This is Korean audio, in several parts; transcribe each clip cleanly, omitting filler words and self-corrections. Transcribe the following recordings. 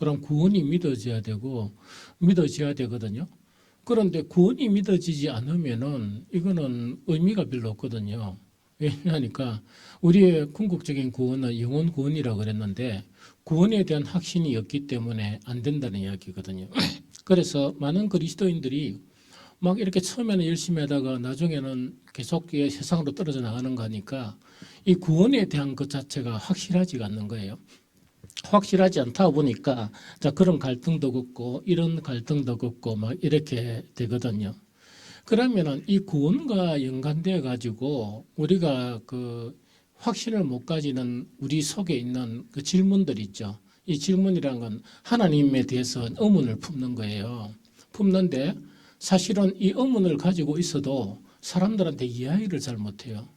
그럼 구원이 믿어져야 되거든요. 그런데 구원이 믿어지지 않으면은 이거는 의미가 별로 없거든요. 왜냐하니까 우리의 궁극적인 구원은 영혼 구원이라고 그랬는데 구원에 대한 확신이 없기 때문에 안 된다는 이야기거든요. 그래서 많은 그리스도인들이 막 이렇게 처음에는 열심히 하다가 나중에는 계속 세상으로 떨어져 나가는 거니까 이 구원에 대한 것 자체가 확실하지가 않는 거예요. 확실하지 않다 보니까 자 그런 갈등도 걷고 이런 갈등도 걷고 막 이렇게 되거든요. 그러면은 이 구원과 연관되어 가지고 우리가 그 확신을 못 가지는 우리 속에 있는 그 질문들 있죠. 이 질문이란 건 하나님에 대해서 의문을 품는 거예요. 품는데 사실은 이 의문을 가지고 있어도 사람들한테 이야기를 잘 못해요.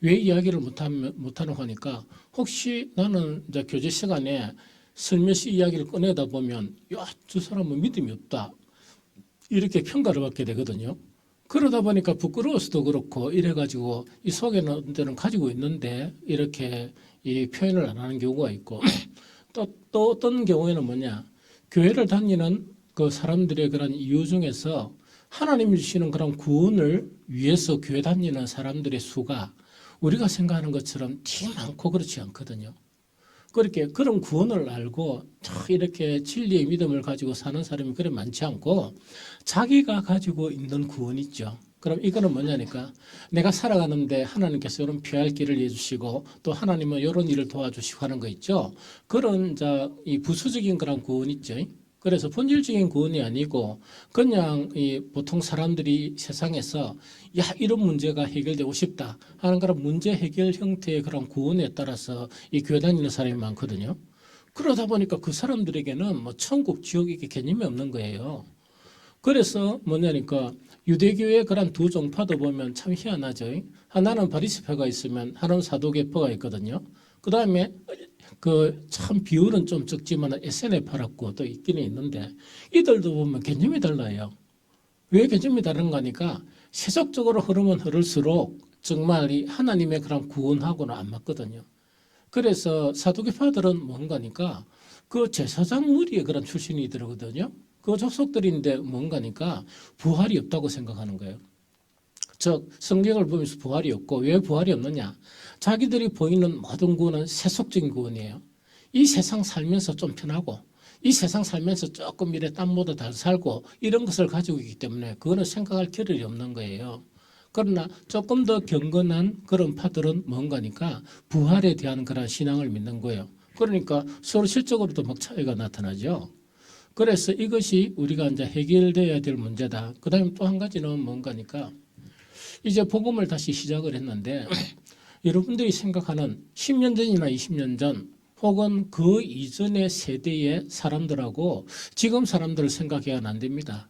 왜 이야기를 못하는 거니까 혹시 나는 이제 교제 시간에 슬며시 이야기를 꺼내다 보면 야, 저 사람은 믿음이 없다. 이렇게 평가를 받게 되거든요. 그러다 보니까 부끄러워서도 그렇고 이래가지고 이 속에는 데는 가지고 있는데 이렇게 이 표현을 안 하는 경우가 있고 또 어떤 경우에는 뭐냐 교회를 다니는 그 사람들의 그런 이유 중에서 하나님이 주시는 그런 구원을 위해서 교회 다니는 사람들의 수가 우리가 생각하는 것처럼 티 많고 그렇지 않거든요. 그렇게 그런 구원을 알고 이렇게 진리의 믿음을 가지고 사는 사람이 그래 많지 않고 자기가 가지고 있는 구원 있죠. 그럼 이거는 뭐냐니까 내가 살아가는데 하나님께서 이런 피할 길을 내주시고 또 하나님은 이런 일을 도와주시고 하는 거 있죠. 그런 이 부수적인 그런 구원 있죠. 그래서 본질적인 구원이 아니고 그냥 이 보통 사람들이 세상에서 야 이런 문제가 해결되고 싶다 하는 그런 문제 해결 형태의 그런 구원에 따라서 이 교회 다니는 사람이 많거든요. 그러다 보니까 그 사람들에게는 뭐 천국 지옥 이게 개념이 없는 거예요. 그래서 뭐냐니까 유대교의 그런 두 종파도 보면 참 희한하죠. 하나는 바리새파가 있으면 하나는 사도계파가 있거든요. 그 다음에 그 참 비율은 좀 적지만 SNF라고 또 있기는 있는데 이들도 보면 개념이 달라요. 왜 개념이 다른가 하니까 세속적으로 흐르면 흐를수록 정말 이 하나님의 그런 구원하고는 안 맞거든요. 그래서 사두개파들은 뭔가니까 그 제사장 무리의 그런 출신이들거든요. 그 족속들인데 뭔가니까 부활이 없다고 생각하는 거예요. 즉 성경을 보면서 부활이 없고 왜 부활이 없느냐? 자기들이 보이는 모든 구원은 세속적인 구원이에요. 이 세상 살면서 좀 편하고 이 세상 살면서 조금 이래 땀보다 잘 살고 이런 것을 가지고 있기 때문에 그거는 생각할 겨를이 없는 거예요. 그러나 조금 더 경건한 그런 파들은 뭔가니까 부활에 대한 그런 신앙을 믿는 거예요. 그러니까 서로 실적으로도 막 차이가 나타나죠. 그래서 이것이 우리가 이제 해결돼야 될 문제다. 그 다음에 또 한 가지는 뭔가니까 이제 복음을 다시 시작을 했는데 여러분들이 생각하는 10년 전이나 20년 전 혹은 그 이전의 세대의 사람들하고 지금 사람들을 생각해야 안 됩니다.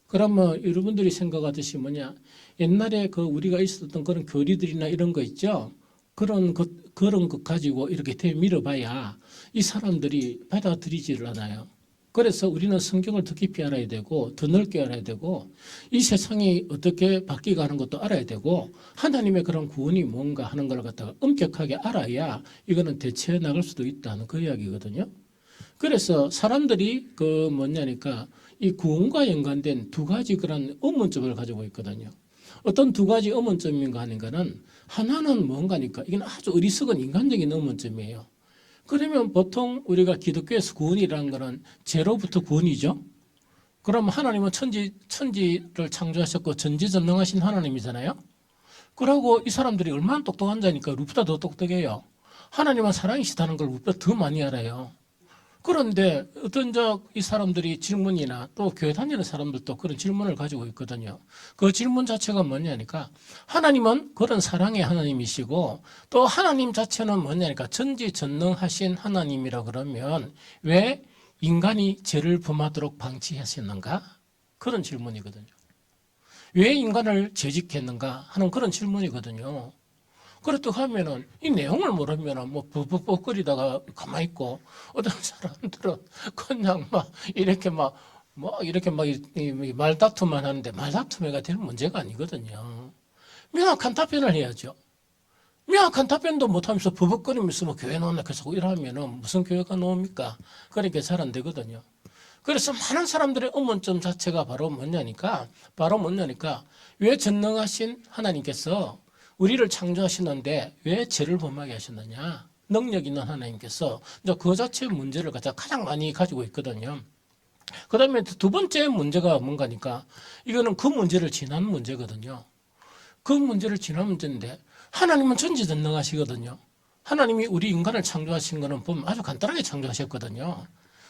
그러면 여러분들이 생각하듯이 뭐냐 옛날에 그 우리가 있었던 그런 교리들이나 이런 거 있죠. 그런 것 가지고 이렇게 대밀어봐야 이 사람들이 받아들이지를 않아요. 그래서 우리는 성경을 더 깊이 알아야 되고 더 넓게 알아야 되고 이 세상이 어떻게 바뀌어가는 것도 알아야 되고 하나님의 그런 구원이 뭔가 하는 걸 갖다가 엄격하게 알아야 이거는 대처해 나갈 수도 있다는 그 이야기거든요. 그래서 사람들이 그 뭐냐니까 이 구원과 연관된 두 가지 그런 의문점을 가지고 있거든요. 어떤 두 가지 의문점인가 하는 거는 하나는 뭔가니까 이건 아주 어리석은 인간적인 의문점이에요. 그러면 보통 우리가 기독교에서 구원이라는 거는 제로부터 구원이죠. 그럼 하나님은 천지를 창조하셨고 전지전능하신 하나님이잖아요. 그러고 이 사람들이 얼마나 똑똑한 자니까 우리보다 더 똑똑해요. 하나님은 사랑이시다는 걸 우리보다 더 많이 알아요. 그런데 어떤 이 사람들이 질문이나 또 교회 다니는 사람들도 그런 질문을 가지고 있거든요. 그 질문 자체가 뭐냐니까 하나님은 그런 사랑의 하나님이시고 또 하나님 자체는 뭐냐니까 전지전능하신 하나님이라 그러면 왜 인간이 죄를 범하도록 방치하셨는가? 그런 질문이거든요. 왜 인간을 죄짓겠는가 하는 그런 질문이거든요. 그렇다고 하면은 이 내용을 모르면은 뭐 벅벅벅거리다가 가만히 있고 어떤 사람들은 그냥 막 이렇게 이 말다툼만 하는데 말다툼에가 될 문제가 아니거든요. 명확한 답변을 해야죠. 명확한 답변도 못하면서 버벅거리면서 뭐 교회 나온다 계속 이러면은 무슨 교회가 나옵니까? 그러니까 잘 안 되거든요. 그래서 많은 사람들의 의문점 자체가 바로 뭐냐니까 왜 전능하신 하나님께서 우리를 창조하시는데 왜 죄를 범하게 하셨느냐? 능력 있는 하나님께서 이제 그 자체의 문제를 가장 많이 가지고 있거든요. 그 다음에 두 번째 문제가 뭔가니까 이거는 그 문제를 지난 문제거든요. 그 문제를 지난 문제인데 하나님은 전지전능하시거든요. 하나님이 우리 인간을 창조하신 거는 보면 아주 간단하게 창조하셨거든요.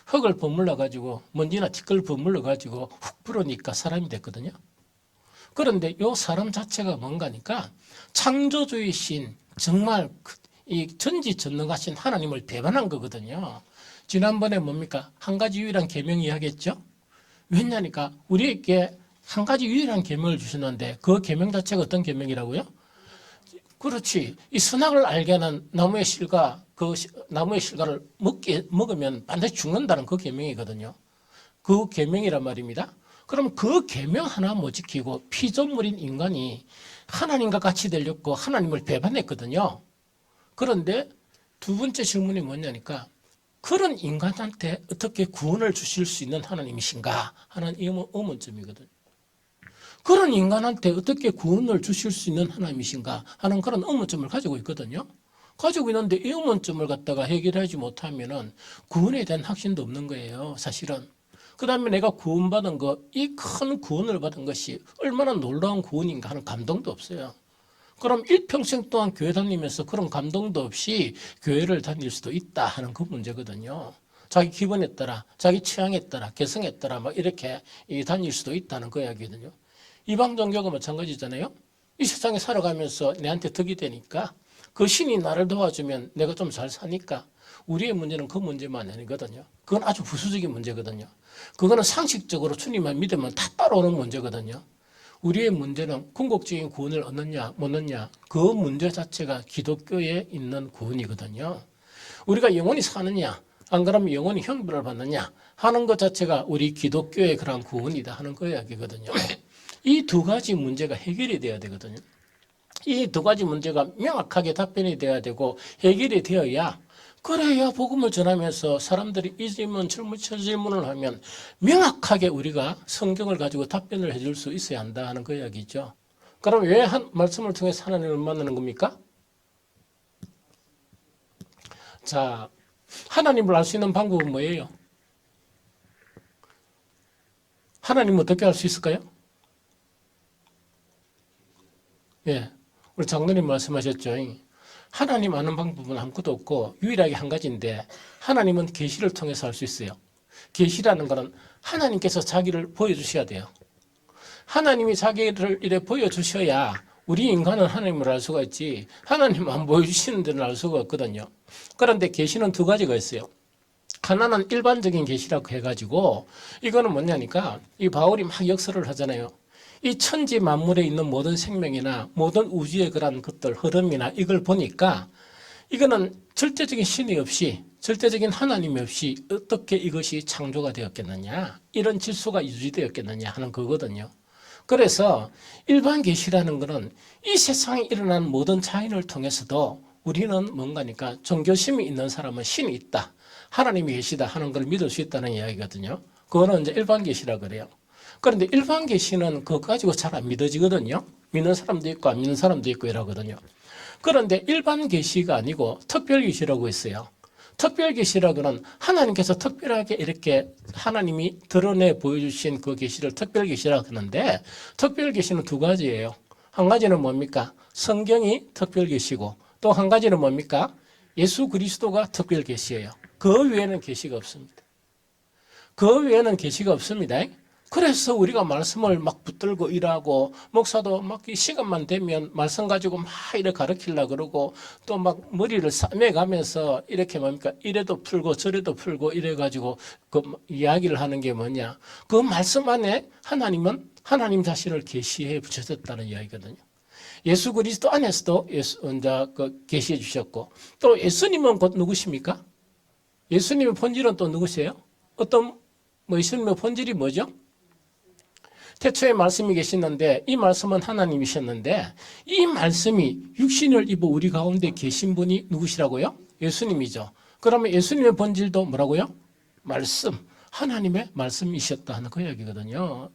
흙을 버물러 가지고 먼지나 티끌 버물러 가지고 훅 불으니까 사람이 됐거든요. 그런데 이 사람 자체가 뭔가니까 창조주이신 정말 이 전지전능하신 하나님을 배반한 거거든요. 지난번에 뭡니까? 한 가지 유일한 계명 이야기했죠? 왜냐니까 우리에게 한 가지 유일한 계명을 주셨는데 그 계명 자체가 어떤 계명이라고요? 그렇지. 이 선악을 알게 하는 나무의 실과 그 나무의 실과를 먹으면 반드시 죽는다는 그 계명이거든요. 그 계명이란 말입니다. 그럼 그 계명 하나 못 지키고 피조물인 인간이 하나님과 같이 되려고 하나님을 배반했거든요. 그런데 두 번째 질문이 뭐냐니까 그런 인간한테 어떻게 구원을 주실 수 있는 하나님이신가 하는 의문점이거든요. 그런 인간한테 어떻게 구원을 주실 수 있는 하나님이신가 하는 그런 의문점을 가지고 있거든요. 가지고 있는데 이 의문점을 갖다가 해결하지 못하면은 구원에 대한 확신도 없는 거예요, 사실은. 그 다음에 내가 구원받은 것, 이 큰 구원을 받은 것이 얼마나 놀라운 구원인가 하는 감동도 없어요. 그럼 일평생 동안 교회 다니면서 그런 감동도 없이 교회를 다닐 수도 있다 하는 그 문제거든요. 자기 기분에 따라, 자기 취향에 따라, 개성에 따라 막 이렇게 다닐 수도 있다는 그 이야기거든요. 이방 종교가 마찬가지잖아요. 이 세상에 살아가면서 내한테 덕이 되니까 그 신이 나를 도와주면 내가 좀 잘 사니까 우리의 문제는 그 문제만 아니거든요. 그건 아주 부수적인 문제거든요. 그거는 상식적으로 주님만 믿으면 다 따라오는 문제거든요. 우리의 문제는 궁극적인 구원을 얻느냐 못 얻느냐 그 문제 자체가 기독교에 있는 구원이거든요. 우리가 영원히 사느냐 안 그러면 영원히 형벌을 받느냐 하는 것 자체가 우리 기독교의 그런 구원이다 하는 그 이야기거든요. 이 두 가지 문제가 해결이 돼야 되거든요. 이 두 가지 문제가 명확하게 답변이 돼야 되고 해결이 되어야 그래야 복음을 전하면서 사람들이 이 질문, 저 질문을 하면 명확하게 우리가 성경을 가지고 답변을 해줄 수 있어야 한다 하는 그 이야기죠. 그럼 왜 말씀을 통해서 하나님을 만나는 겁니까? 자, 하나님을 알 수 있는 방법은 뭐예요? 하나님 어떻게 알 수 있을까요? 예, 우리 장로님 말씀하셨죠. 하나님 아는 방법은 아무것도 없고 유일하게 한 가지인데 하나님은 계시를 통해서 알 수 있어요. 계시라는 것은 하나님께서 자기를 보여주셔야 돼요. 하나님이 자기를 이래 보여주셔야 우리 인간은 하나님을 알 수가 있지 하나님 안 보여주시는 데는 알 수가 없거든요. 그런데 계시는 두 가지가 있어요. 하나는 일반적인 계시라고 해가지고 이거는 뭐냐니까 이 바울이 막 역설을 하잖아요. 이 천지 만물에 있는 모든 생명이나 모든 우주의 그런 것들 흐름이나 이걸 보니까 이거는 절대적인 신이 없이 절대적인 하나님이 없이 어떻게 이것이 창조가 되었겠느냐 이런 질서가 유지되었겠느냐 하는 거거든요. 그래서 일반 계시라는 것은 이 세상에 일어난 모든 자연을 통해서도 우리는 뭔가니까 종교심이 있는 사람은 신이 있다. 하나님이 계시다 하는 걸 믿을 수 있다는 이야기거든요. 그거는 이제 일반 계시라 그래요. 그런데 일반 계시는 그거 가지고 잘 안 믿어지거든요. 믿는 사람도 있고 안 믿는 사람도 있고 이러거든요. 그런데 일반 계시가 아니고 특별 계시라고 있어요. 특별 계시라고는 하나님께서 특별하게 이렇게 하나님이 드러내 보여주신 그 계시를 특별 계시라고 하는데 특별 계시는 두 가지예요. 한 가지는 뭡니까? 성경이 특별 계시고 또 한 가지는 뭡니까? 예수 그리스도가 특별 계시예요. 그 외에는 계시가 없습니다. 그 외에는 계시가 없습니다. 그래서 우리가 말씀을 막 붙들고 일하고 목사도 막 시간만 되면 말씀 가지고 막 이렇게 가르치려고 그러고 또 막 머리를 싸매가면서 이렇게 뭡니까 이래도 풀고 저래도 풀고 이래가지고 그 이야기를 하는 게 뭐냐 그 말씀 안에 하나님은 하나님 자신을 계시해 주셨다는 이야기거든요. 예수 그리스도 안에서도 그 계시해 주셨고 또 예수님은 곧 누구십니까? 예수님의 본질은 또 누구세요? 예수님의 본질이 뭐죠? 태초에 말씀이 계시는데 이 말씀은 하나님이셨는데 이 말씀이 육신을 입어 우리 가운데 계신 분이 누구시라고요? 예수님이죠. 그러면 예수님의 본질도 뭐라고요? 말씀, 하나님의 말씀이셨다 하는 그 이야기거든요.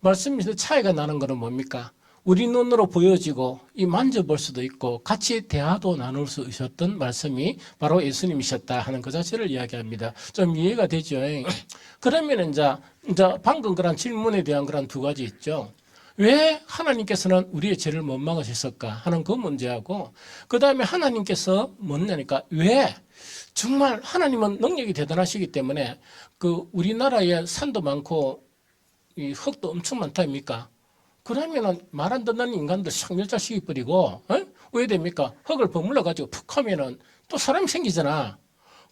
말씀에서 차이가 나는 것은 뭡니까? 우리 눈으로 보여지고 이 만져볼 수도 있고 같이 대화도 나눌 수 있었던 말씀이 바로 예수님이셨다 하는 그 자체를 이야기합니다. 좀 이해가 되죠? 그러면 이제 방금 그런 질문에 대한 그런 두 가지 있죠. 왜 하나님께서는 우리의 죄를 못 막으셨을까 하는 그 문제하고 그 다음에 하나님께서 뭐냐니까 왜 정말 하나님은 능력이 대단하시기 때문에 그 우리나라에 산도 많고 이 흙도 엄청 많다 아닙니까? 그러면은 말 안 듣는 인간들 싹 멸절시켜버리고 왜 됩니까? 흙을 버물러 가지고 푹 하면은 또 사람이 생기잖아.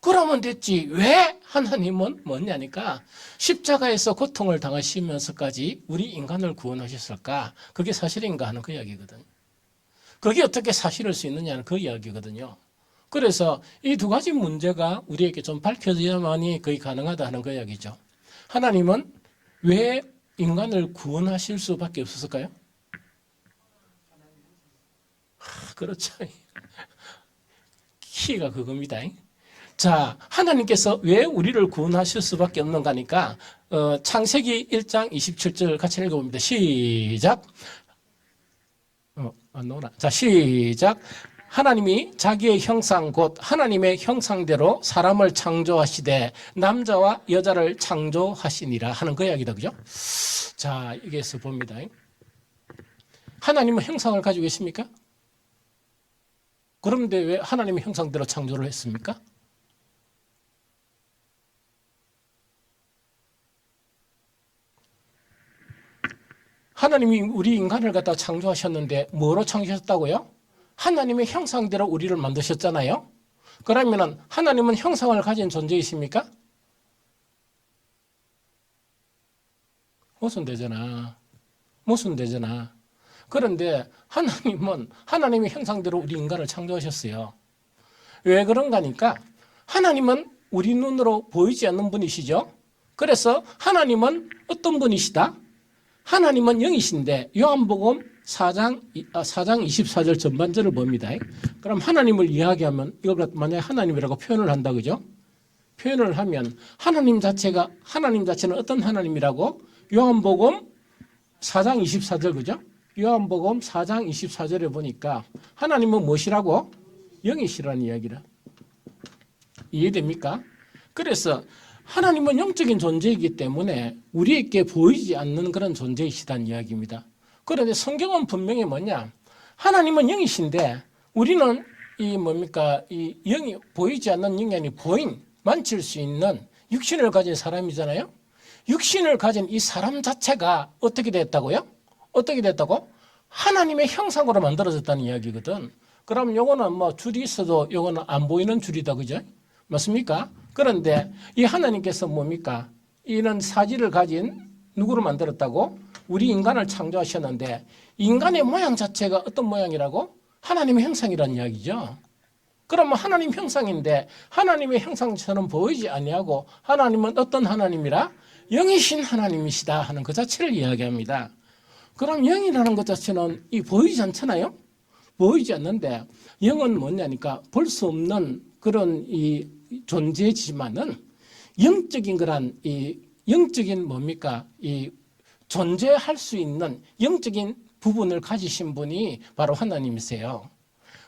그러면 됐지. 왜 하나님은 뭐냐니까 십자가에서 고통을 당하시면서까지 우리 인간을 구원하셨을까? 그게 사실인가 하는 그 이야기거든요. 그게 어떻게 사실일 수 있느냐는 그 이야기거든요. 그래서 이 두 가지 문제가 우리에게 좀 밝혀져야만이 거의 가능하다 하는 그 이야기죠. 하나님은 왜 인간을 구원하실 수밖에 없었을까요? 그렇죠. 키가 그겁니다. 자, 하나님께서 왜 우리를 구원하실 수밖에 없는가니까 창세기 1장 27절 같이 읽어봅니다. 시작. 자, 시작. 하나님이 자기의 형상 곧 하나님의 형상대로 사람을 창조하시되 남자와 여자를 창조하시니라 하는 그 이야기다. 그죠? 자, 여기에서 봅니다. 하나님은 형상을 가지고 계십니까? 그런데 왜 하나님의 형상대로 창조를 했습니까? 하나님이 우리 인간을 갖다 창조하셨는데 뭐로 창조하셨다고요? 하나님의 형상대로 우리를 만드셨잖아요. 그러면 하나님은 형상을 가진 존재이십니까? 무슨 되잖아. 그런데 하나님은 하나님의 형상대로 우리 인간을 창조하셨어요. 왜 그런가니까 하나님은 우리 눈으로 보이지 않는 분이시죠. 그래서 하나님은 어떤 분이시다? 하나님은 영이신데 요한복음 4장 24절 전반절을 봅니다. 그럼 하나님을 이야기하면 이걸 만약에 하나님이라고 표현을 한다 그죠? 표현을 하면 하나님 자체는 어떤 하나님이라고? 요한복음 4장 24절 그죠? 요한복음 4장 24절에 보니까 하나님은 무엇이라고? 영이시라는 이야기라. 이해됩니까? 그래서 하나님은 영적인 존재이기 때문에 우리에게 보이지 않는 그런 존재이시다는 이야기입니다. 그런데 성경은 분명히 뭐냐? 하나님은 영이신데 우리는 이 영이 보이지 않는 영이 아닌 만질 수 있는 육신을 가진 사람이잖아요. 육신을 가진 이 사람 자체가 어떻게 됐다고요? 어떻게 됐다고? 하나님의 형상으로 만들어졌다는 이야기거든. 그럼 요거는 뭐 줄이 있어도 요거는 안 보이는 줄이다 그죠? 맞습니까? 그런데 이 하나님께서 뭡니까? 이런 사지를 가진 누구를 만들었다고? 우리 인간을 창조하셨는데 인간의 모양 자체가 어떤 모양이라고? 하나님의 형상이라는 이야기죠. 그러면 하나님 형상인데 하나님의 형상처럼 보이지 아니하고 하나님은 어떤 하나님이라? 영이신 하나님이시다 하는 그 자체를 이야기합니다. 그럼 영이라는 것 자체는 보이지 않잖아요? 보이지 않는데 영은 뭐냐니까 볼 수 없는 그런 이 존재지만은 영적인 그런 영적인 뭡니까? 존재할 수 있는 영적인 부분을 가지신 분이 바로 하나님이세요.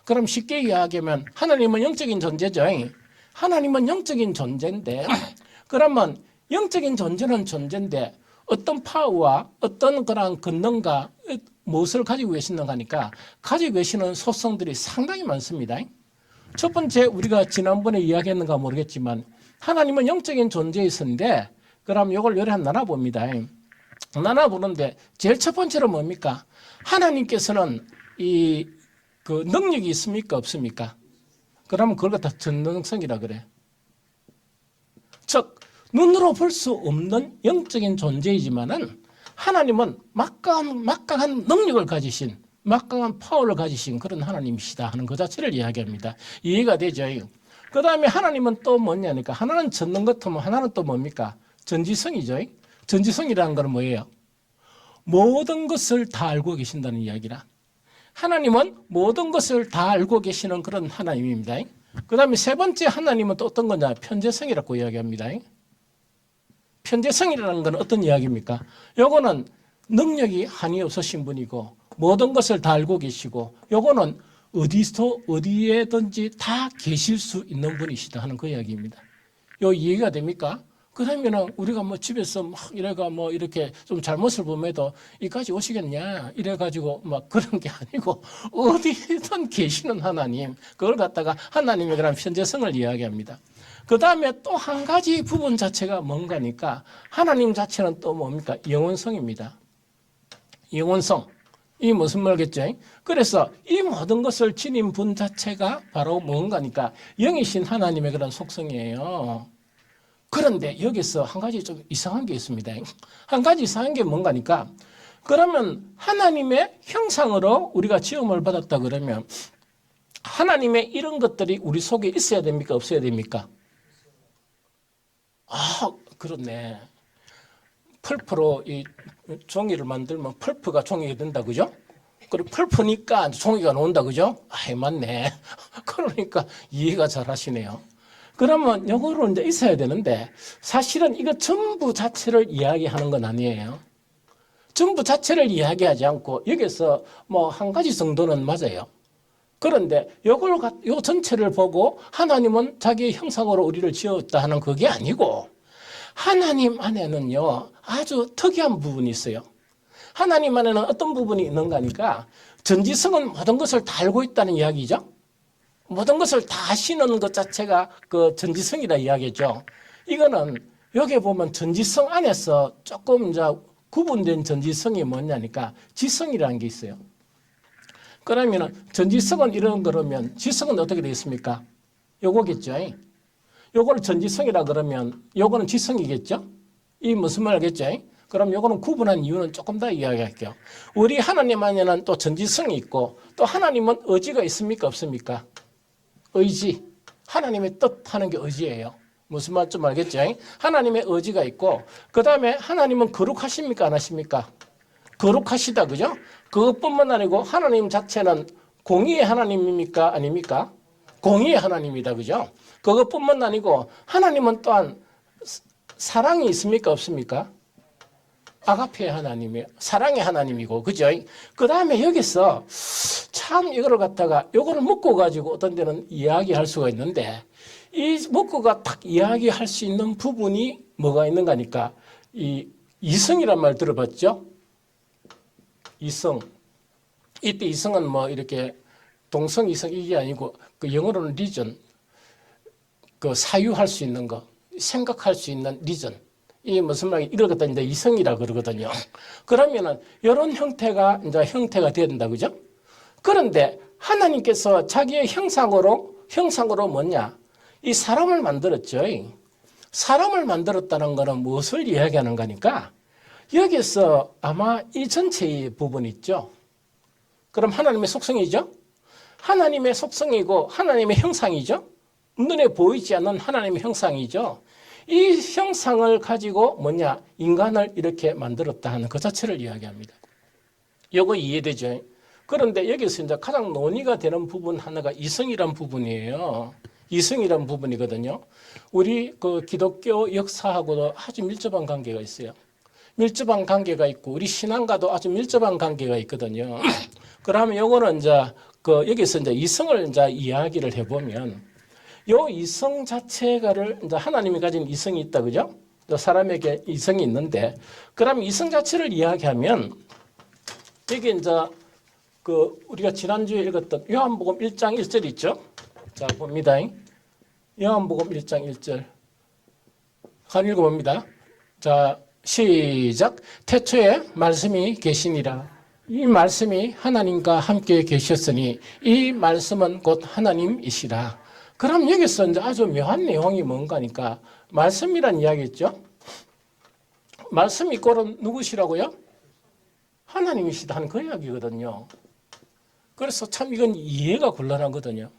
그럼 쉽게 이야기하면 하나님은 영적인 존재죠. 하나님은 영적인 존재인데 그러면 영적인 존재는 존재인데 어떤 파워와 어떤 그런 권능과 무엇을 가지고 계시는가 하니까 가지고 계시는 소성들이 상당히 많습니다. 첫 번째 우리가 지난번에 이야기했는가 모르겠지만 하나님은 영적인 존재이신데 그럼 이걸 요리 한 나눠봅니다. 나눠보는데 제일 첫 번째로 뭡니까? 하나님께서는 그 능력이 있습니까? 없습니까? 그러면 그걸 갖다 전능성이라 그래. 즉 눈으로 볼 수 없는 영적인 존재이지만은 하나님은 막강한 능력을 가지신 막강한 파워를 가지신 그런 하나님이시다 하는 그 자체를 이야기합니다. 이해가 되죠? 그 다음에 하나님은 또 뭐냐니까 하나는 전능 같으면 하나는 또 뭡니까? 전지성이죠. 전지성이라는 건 뭐예요? 모든 것을 다 알고 계신다는 이야기라. 하나님은 모든 것을 다 알고 계시는 그런 하나님입니다. 그 다음에 세 번째 하나님은 또 어떤 거냐? 편재성이라고 이야기합니다. 편재성이라는 건 어떤 이야기입니까? 요거는 능력이 한이 없으신 분이고 모든 것을 다 알고 계시고 요거는 어디에든지 다 계실 수 있는 분이시다 하는 그 이야기입니다. 요 이해가 됩니까? 그러면은 우리가 뭐 집에서 막 이래가 뭐 이렇게 좀 잘못을 보면도 이까지 오시겠냐 이래가지고 막 그런 게 아니고 어디든 계시는 하나님, 그걸 갖다가 하나님의 그런 편재성을 이야기합니다. 그 다음에 또 한 가지 부분 자체가 뭔가니까 하나님 자체는 또 뭡니까? 영원성입니다. 영원성. 이 무슨 말겠죠? 그래서 이 모든 것을 지닌 분 자체가 바로 뭔가니까 영이신 하나님의 그런 속성이에요. 그런데 여기서 한 가지 좀 이상한 게 있습니다. 한 가지 이상한 게 뭔가니까 그러면 하나님의 형상으로 우리가 지음을 받았다 그러면 하나님의 이런 것들이 우리 속에 있어야 됩니까? 없어야 됩니까? 아, 그렇네. 펄프로 이 종이를 만들면 펄프가 종이가 된다, 그죠? 그리고 펄프니까 종이가 나온다, 그죠? 아이, 맞네. 그러니까 이해가 잘 하시네요. 그러면 요거로 이제 있어야 되는데 사실은 이거 전부 자체를 이야기하는 건 아니에요. 전부 자체를 이야기하지 않고 여기서 뭐 한 가지 정도는 맞아요. 그런데 요 전체를 보고 하나님은 자기의 형상으로 우리를 지었다 하는 그게 아니고 하나님 안에는요 아주 특이한 부분이 있어요. 하나님 안에는 어떤 부분이 있는가 하니까 전지성은 모든 것을 다 알고 있다는 이야기죠. 모든 것을 다 아시는 것 자체가 그 전지성이라 이야기죠. 이거는 여기 보면 전지성 안에서 조금 이제 구분된 전지성이 뭐냐니까 지성이라는 게 있어요. 그러면 전지성은 이런 거라면 지성은 어떻게 되겠습니까? 요거겠죠. 요거를 전지성이라 그러면 요거는 지성이겠죠. 이 무슨 말이겠죠? 그럼 요거는 구분한 이유는 조금 더 이야기할게요. 우리 하나님 안에는 또 전지성이 있고 또 하나님은 의지가 있습니까? 없습니까? 의지. 하나님의 뜻하는 게 의지예요. 무슨 말 좀 알겠죠? 하나님의 의지가 있고 그 다음에 하나님은 거룩하십니까? 안 하십니까? 거룩하시다. 그죠? 그것뿐만 아니고 하나님 자체는 공의의 하나님입니까? 아닙니까? 공의의 하나님이다. 그죠? 그것뿐만 아니고 하나님은 또한 사랑이 있습니까? 없습니까? 아가페의 하나님이 사랑의 하나님이고 그죠? 그 다음에 여기서 참 이거를 갖다가 요거를 묶고 가지고 어떤 데는 이야기할 수가 있는데 이 묶고가 딱 이야기할 수 있는 부분이 뭐가 있는가 하니까 이 이성이란 말 들어봤죠? 이성. 이때 이성은 뭐 이렇게 동성 이성 이게 아니고 그 영어로는 리전. 그 사유할 수 있는 거, 생각할 수 있는 리전. 이 무슨 말이 이걸 갖다 이제 이성이라 그러거든요. 그러면은 이런 형태가 이제 형태가 된다, 그죠? 그런데 하나님께서 자기의 형상으로 뭐냐? 이 사람을 만들었죠. 사람을 만들었다는 거는 무엇을 이야기하는 거니까 여기서 아마 이 전체의 부분 있죠. 그럼 하나님의 속성이죠. 하나님의 속성이고 하나님의 형상이죠. 눈에 보이지 않는 하나님의 형상이죠. 이 형상을 가지고 뭐냐? 인간을 이렇게 만들었다 하는 그 자체를 이야기합니다. 이거 이해되죠? 그런데 여기서 이제 가장 논의가 되는 부분 하나가 이성이란 부분이에요. 이성이란 부분이거든요. 우리 그 기독교 역사하고도 아주 밀접한 관계가 있어요. 밀접한 관계가 있고 우리 신앙과도 아주 밀접한 관계가 있거든요. 그러면 요거는 이제 그 여기서 이제 이성을 이제 이야기를 해보면 요 이성 자체가를 이제 하나님이 가진 이성이 있다, 그죠? 사람에게 이성이 있는데, 그럼 이성 자체를 이야기하면 이게 이제 그 우리가 지난주에 읽었던 요한복음 1장 1절 있죠? 자, 봅니다. 요한복음 1장 1절. 한 읽어봅니다. 자, 시작. 태초에 말씀이 계시니라. 이 말씀이 하나님과 함께 계셨으니 이 말씀은 곧 하나님이시라. 그럼 여기서 이제 아주 묘한 내용이 뭔가니까 말씀이란 이야기겠죠. 말씀이 꼴은 누구시라고요? 하나님이시다 하는 그 이야기거든요. 그래서 참 이건 이해가 곤란하거든요.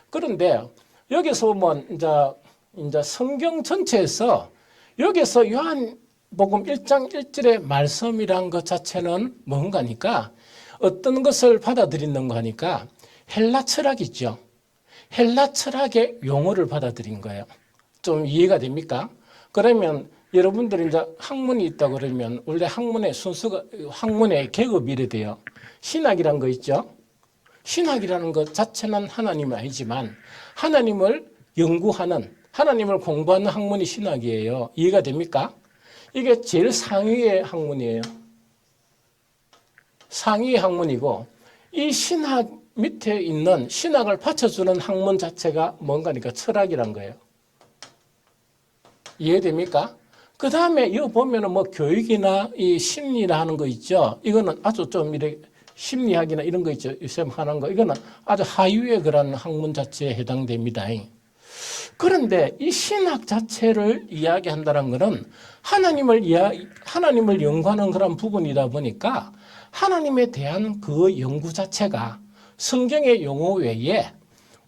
그런데 여기서 보면 이제 성경 전체에서 여기서 요한 복음 1장 1절의 말씀이란 것 자체는 뭔가니까 어떤 것을 받아들이는 거 하니까 헬라 철학이죠. 헬라 철학의 용어를 받아들인 거예요. 좀 이해가 됩니까? 그러면 여러분들이 이제 학문이 있다 그러면 원래 학문의 순서가 학문의 계급이 이래 돼요. 신학이란 거 있죠. 신학이라는 것 자체는 하나님은 아니지만 하나님을 연구하는 하나님을 공부하는 학문이 신학이에요. 이해가 됩니까? 이게 제일 상위의 학문이에요. 상위의 학문이고 이 신학 밑에 있는 신학을 받쳐주는 학문 자체가 뭔가니까 철학이란 거예요. 이해됩니까? 그 다음에 여기 보면은 뭐 교육이나 이 심리라 하는 거 있죠. 이거는 아주 좀 이렇게 심리학이나 이런 거 있죠. 요새 하는 거. 이거는 아주 하위의 그런 학문 자체에 해당됩니다. 그런데 이 신학 자체를 이야기한다는 것은 하나님을 연구하는 그런 부분이다 보니까 하나님에 대한 그 연구 자체가 성경의 용어 외에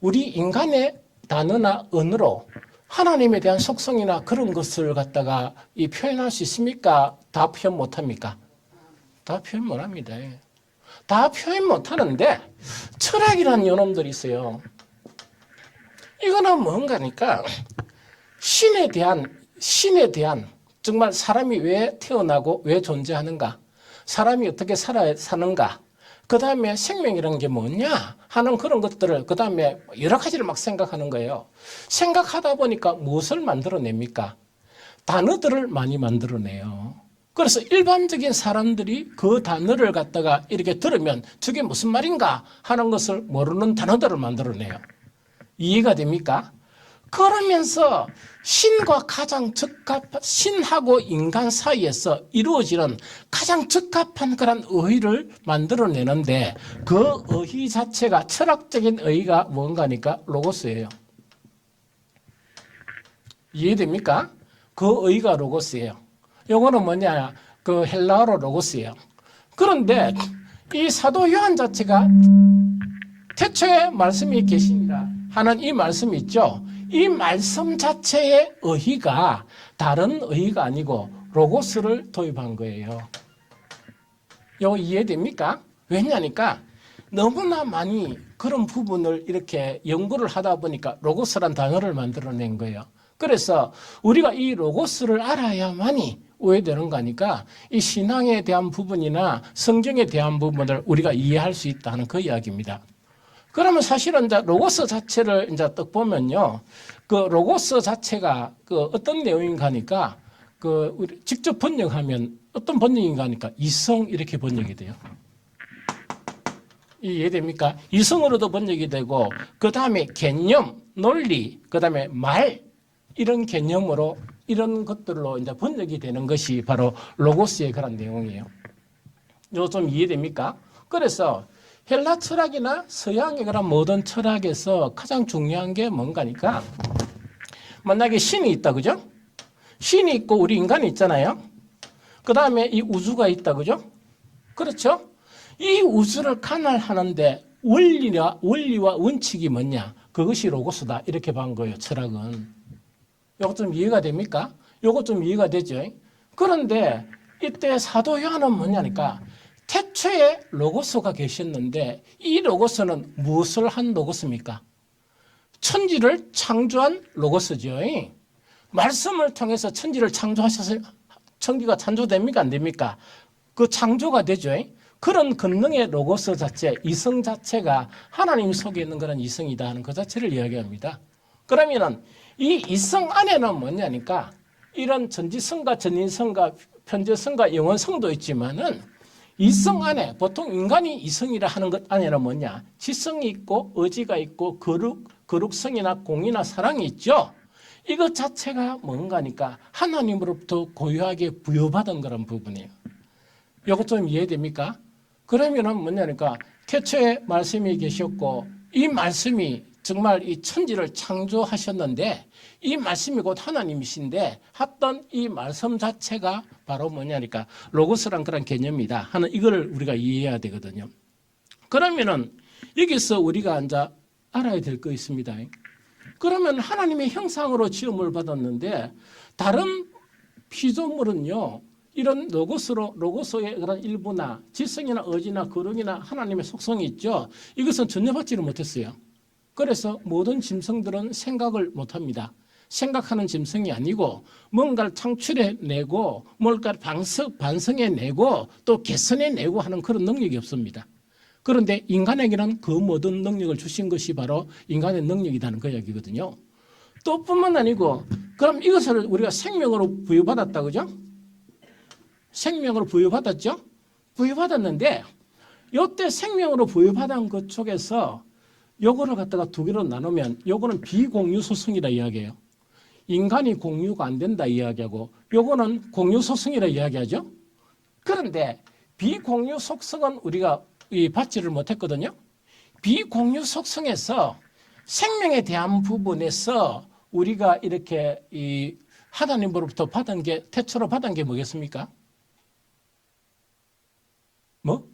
우리 인간의 단어나 언어로 하나님에 대한 속성이나 그런 것을 갖다가 이 표현할 수 있습니까? 다 표현 못 합니까? 다 표현 못 합니다. 다 표현 못 하는데 철학이라는 요놈들이 있어요. 이거는 뭔가니까 신에 대한 정말 사람이 왜 태어나고 왜 존재하는가? 사람이 어떻게 사는가? 그 다음에 생명이라는 게 뭐냐 하는 그런 것들을 그 다음에 여러 가지를 막 생각하는 거예요. 생각하다 보니까 무엇을 만들어냅니까? 단어들을 많이 만들어내요. 그래서 일반적인 사람들이 그 단어를 갖다가 이렇게 들으면 저게 무슨 말인가 하는 것을 모르는 단어들을 만들어내요. 이해가 됩니까? 그러면서 신과 가장 적합한 신하고 인간 사이에서 이루어지는 가장 적합한 그런 의의를 만들어내는데 그 의의 자체가 철학적인 의의가 뭔가니까 로고스예요. 이해됩니까? 그 의의가 로고스예요. 요거는 뭐냐? 그 헬라어로 로고스예요. 그런데 이 사도 요한 자체가 태초에 말씀이 계시니라 하는 이 말씀이 있죠. 이 말씀 자체의 의의가 다른 의의가 아니고 로고스를 도입한 거예요. 이거 이해됩니까? 왜냐니까 너무나 많이 그런 부분을 이렇게 연구를 하다 보니까 로고스란 단어를 만들어낸 거예요. 그래서 우리가 이 로고스를 알아야만이 오해되는 거니까 이 신앙에 대한 부분이나 성경에 대한 부분을 우리가 이해할 수 있다는 그 이야기입니다. 그러면 사실은 이제 로고스 자체를 이제 딱 보면요. 그 로고스 자체가 그 어떤 내용인가 하니까 그 우리 직접 번역하면 어떤 번역인가 하니까 이성 이렇게 번역이 돼요. 이해됩니까? 이성으로도 번역이 되고 그 다음에 개념, 논리, 그 다음에 말 이런 개념으로 이런 것들로 이제 번역이 되는 것이 바로 로고스의 그런 내용이에요. 이거 좀 이해됩니까? 그래서 헬라 철학이나 서양의 그런 모든 철학에서 가장 중요한 게 뭔가니까 만약에 신이 있다, 그죠? 신이 있고 우리 인간이 있잖아요. 그 다음에 이 우주가 있다, 그죠? 그렇죠? 이 우주를 관할하는데 원리와 원칙이 뭐냐? 그것이 로고스다. 이렇게 본 거예요, 철학은. 이거 좀 이해가 됩니까? 이거 좀 이해가 되죠? 그런데 이때 사도 요한은 뭐냐니까 태초에 로고스가 계셨는데 이 로고스는 무엇을 한 로고스입니까? 천지를 창조한 로고스죠. 말씀을 통해서 천지를 창조하셔서 천지가 창조됩니까? 안 됩니까? 그 창조가 되죠. 그런 권능의 로고스 자체, 이성 자체가 하나님 속에 있는 그런 이성이다 하는 그 자체를 이야기합니다. 그러면은 이 이성 안에는 뭐냐니까 이런 전지성과 전인성과 편재성과 영원성도 있지만은 이성 안에 보통 인간이 이성이라 하는 것 안에는 뭐냐? 지성이 있고 의지가 있고 거룩성이나 공의나 사랑이 있죠. 이것 자체가 뭔가니까 하나님으로부터 고유하게 부여받은 그런 부분이에요. 이것 좀 이해됩니까? 그러면은 뭐냐니까 태초에 말씀이 계셨고 이 말씀이 정말 이 천지를 창조하셨는데 이 말씀이 곧 하나님이신데 했던 이 말씀 자체가 바로 뭐냐니까 로고스란 그런 개념이다 하는 이걸 우리가 이해해야 되거든요. 그러면은 여기서 우리가 이제 알아야 될 거 있습니다. 그러면 하나님의 형상으로 지음을 받았는데 다른 피조물은요, 이런 로고스의 그런 일부나 지성이나 의지나 거룩이나 하나님의 속성이 있죠. 이것은 전혀 받지를 못했어요. 그래서 모든 짐승들은 생각을 못합니다. 생각하는 짐승이 아니고 뭔가를 창출해내고 뭔가를 반성해내고 또 개선해내고 하는 그런 능력이 없습니다. 그런데 인간에게는 그 모든 능력을 주신 것이 바로 인간의 능력이라는 그 이야기거든요. 또 뿐만 아니고 그럼 이것을 우리가 생명으로 부여받았다, 그죠? 생명으로 부여받았죠? 부여받았는데 이때 생명으로 부여받은 것 쪽에서 요거를 갖다가 두 개로 나누면 요거는 비공유 소성이라 이야기해요. 인간이 공유가 안 된다 이야기하고 요거는 공유 소성이라 이야기하죠. 그런데 비공유 속성은 우리가 받지를 못했거든요. 비공유 속성에서 생명에 대한 부분에서 우리가 이렇게 이 하나님으로부터 받은 게 태초로 받은 게 뭐겠습니까? 뭐?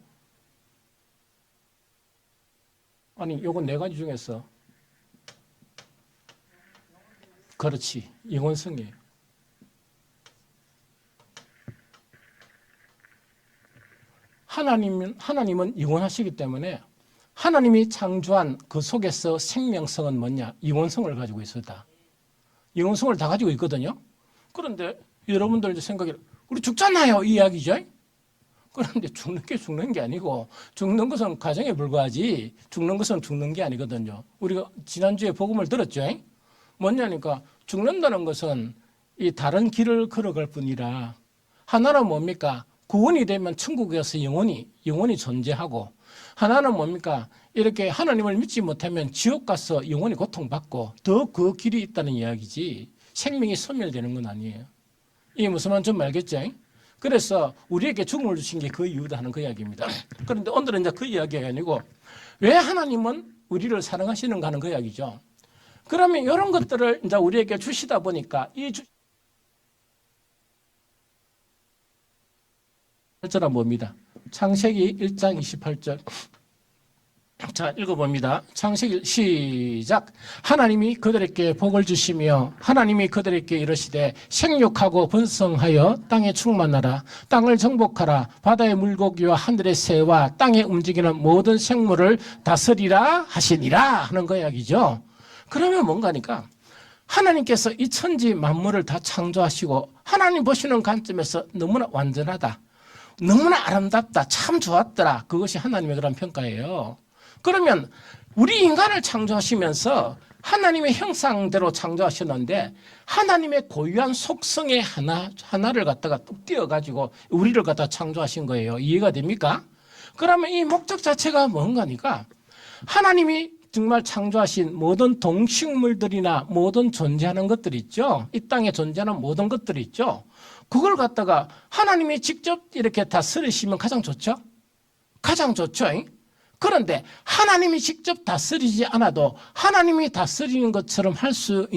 아니 요건 네 가지 중에서 그렇지, 영원성이에요. 하나님은 영원하시기 때문에 하나님이 창조한 그 속에서 생명성은 뭐냐? 영원성을 가지고 있었다. 영원성을 다 가지고 있거든요. 그런데 여러분들 생각에 우리 죽잖아요 이 이야기죠. 그런데 죽는 게 죽는 게 아니고 죽는 것은 과정에 불과하지 죽는 것은 죽는 게 아니거든요. 우리가 지난주에 복음을 들었죠. 뭐냐니까 죽는다는 것은 이 다른 길을 걸어갈 뿐이라 하나는 뭡니까? 구원이 되면 천국에서 영원히 존재하고 하나는 뭡니까? 이렇게 하나님을 믿지 못하면 지옥 가서 영원히 고통받고 더 그 길이 있다는 이야기지 생명이 소멸되는 건 아니에요. 이게 무슨 말인지 좀 알겠죠? 그래서 우리에게 죽음을 주신 게 그 이유다 하는 그 이야기입니다. 그런데 오늘은 이제 그 이야기가 아니고 왜 하나님은 우리를 사랑하시는가 하는 그 이야기죠. 그러면 이런 것들을 이제 우리에게 주시다 보니까 이 절은 뭡니다. 창세기 1장 28절. 자, 읽어봅니다. 창세기 시작. 하나님이 그들에게 복을 주시며 하나님이 그들에게 이르시되 생육하고 번성하여 땅에 충만하라. 땅을 정복하라. 바다의 물고기와 하늘의 새와 땅에 움직이는 모든 생물을 다스리라 하시니라 하는 거 이야기죠. 그러면 뭔가니까 하나님께서 이 천지 만물을 다 창조하시고 하나님 보시는 관점에서 너무나 완전하다. 너무나 아름답다. 참 좋았더라. 그것이 하나님의 그런 평가예요. 그러면 우리 인간을 창조하시면서 하나님의 형상대로 창조하셨는데 하나님의 고유한 속성의 하나를 갖다가 뚝 띄어가지고 우리를 갖다 창조하신 거예요. 이해가 됩니까? 그러면 이 목적 자체가 뭔가니까 하나님이 정말 창조하신 모든 동식물들이나 모든 존재하는 것들 있죠. 이 땅에 존재하는 모든 것들이 있죠. 그걸 갖다가 하나님이 직접 이렇게 다스리시면 가장 좋죠. 가장 좋죠. 그런데 하나님이 직접 다스리지 않아도 하나님이 다스리는 것처럼 할 수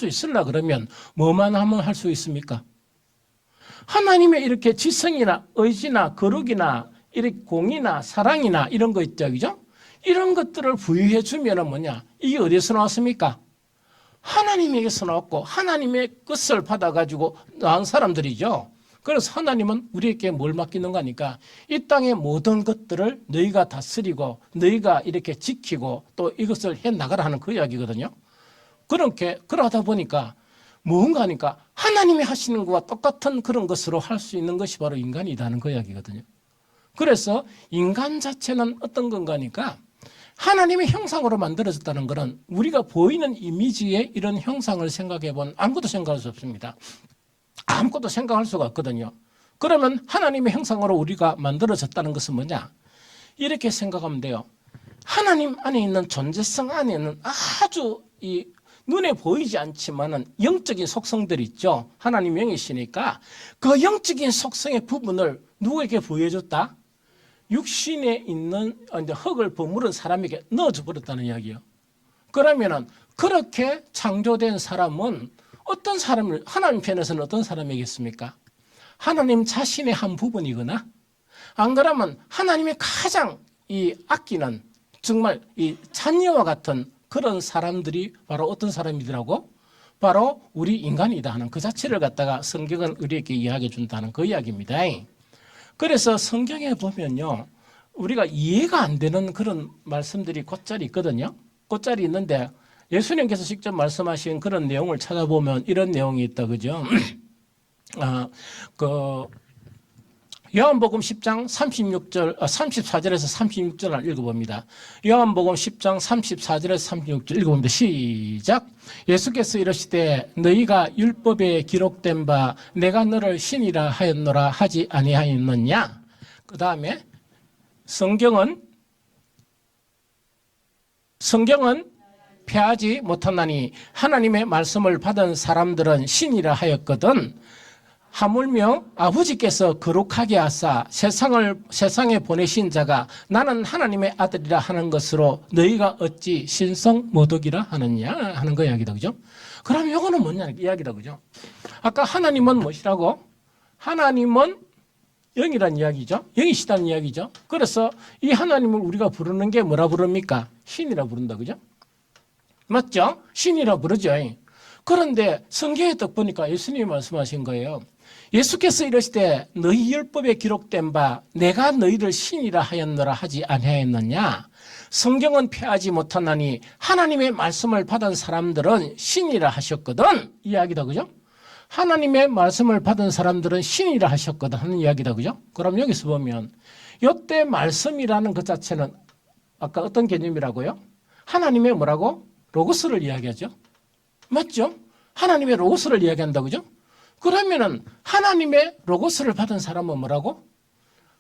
있으려 그러면 뭐만 하면 할 수 있습니까? 하나님의 이렇게 지성이나 의지나 거룩이나 이렇게 공이나 사랑이나 이런 거 있죠. 그죠? 이런 것들을 부여해 주면은 뭐냐? 이게 어디서 나왔습니까? 하나님에게서 나왔고 하나님의 것을 받아가지고 나온 사람들이죠. 그래서 하나님은 우리에게 뭘 맡기는가 하니까 이 땅의 모든 것들을 너희가 다스리고 너희가 이렇게 지키고 또 이것을 해나가라 하는 그 이야기거든요. 그러다 보니까 뭔가 하니까 하나님이 하시는 것과 똑같은 그런 것으로 할 수 있는 것이 바로 인간이라는 그 이야기거든요. 그래서 인간 자체는 어떤 건가 하니까 하나님의 형상으로 만들어졌다는 것은 우리가 보이는 이미지의 이런 형상을 생각해 본 아무것도 생각할 수 없습니다. 아무것도 생각할 수가 없거든요. 그러면 하나님의 형상으로 우리가 만들어졌다는 것은 뭐냐? 이렇게 생각하면 돼요. 하나님 안에 있는 존재성 안에는 아주 이 눈에 보이지 않지만은 영적인 속성들이 있죠. 하나님 영이시니까 그 영적인 속성의 부분을 누구에게 부여해줬다? 육신에 있는 흙을 버무른 사람에게 넣어줘 버렸다는 이야기예요. 그러면은 그렇게 창조된 사람은 어떤 사람을 하나님 편에서는 어떤 사람이겠습니까? 하나님 자신의 한 부분이거나 안 그러면 하나님이 가장 이 아끼는 정말 이 자녀와 같은 그런 사람들이 바로 어떤 사람이더라고? 바로 우리 인간이다 하는 그 자체를 갖다가 성경은 우리에게 이야기해 준다는 그 이야기입니다. 그래서 성경에 보면요, 우리가 이해가 안 되는 그런 말씀들이 곧자리 있거든요. 곧자리 있는데 예수님께서 직접 말씀하신 그런 내용을 찾아보면 이런 내용이 있다, 그죠? 요한복음 10장 34절에서 36절을 읽어봅니다. 요한복음 10장 34절에서 36절 읽어봅니다. 시작. 예수께서 이르시되 너희가 율법에 기록된 바 내가 너를 신이라 하였노라 하지 아니하였느냐. 그 다음에 성경은 패하지 못하나니 하나님의 말씀을 받은 사람들은 신이라 하였거든. 하물며 아버지께서 거룩하게 하사 세상에 보내신 자가 나는 하나님의 아들이라 하는 것으로 너희가 어찌 신성 모독이라 하느냐 하는 거 이야기다, 그죠? 그럼 이거는 뭐냐 이야기다, 그죠? 아까 하나님은 무엇이라고? 하나님은 영이란 이야기죠. 영이시다는 이야기죠. 그래서 이 하나님을 우리가 부르는 게 뭐라 부릅니까? 신이라 부른다, 그죠? 맞죠? 신이라 부르죠. 그런데 성경에 딱 보니까 예수님이 말씀하신 거예요. 예수께서 이르시되 너희 율법에 기록된 바 내가 너희를 신이라 하였노라 하지 아니하였느냐. 성경은 패하지 못하나니 하나님의 말씀을 받은 사람들은 신이라 하셨거든. 이야기다, 그죠? 하나님의 말씀을 받은 사람들은 신이라 하셨거든 하는 이야기다, 그죠? 그럼 여기서 보면 이때 말씀이라는 것 자체는 아까 어떤 개념이라고요? 하나님의 뭐라고? 로고스를 이야기하죠. 맞죠? 하나님의 로고스를 이야기한다, 그죠? 그러면은 하나님의 로고스를 받은 사람은 뭐라고?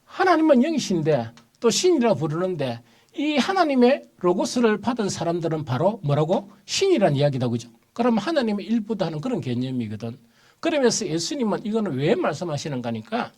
하나님은 영이신데 또 신이라 부르는데 이 하나님의 로고스를 받은 사람들은 바로 뭐라고? 신이란 이야기다, 그죠? 그럼 하나님의 일부다 하는 그런 개념이거든. 그러면서 예수님은 이거는 왜 말씀하시는 거니까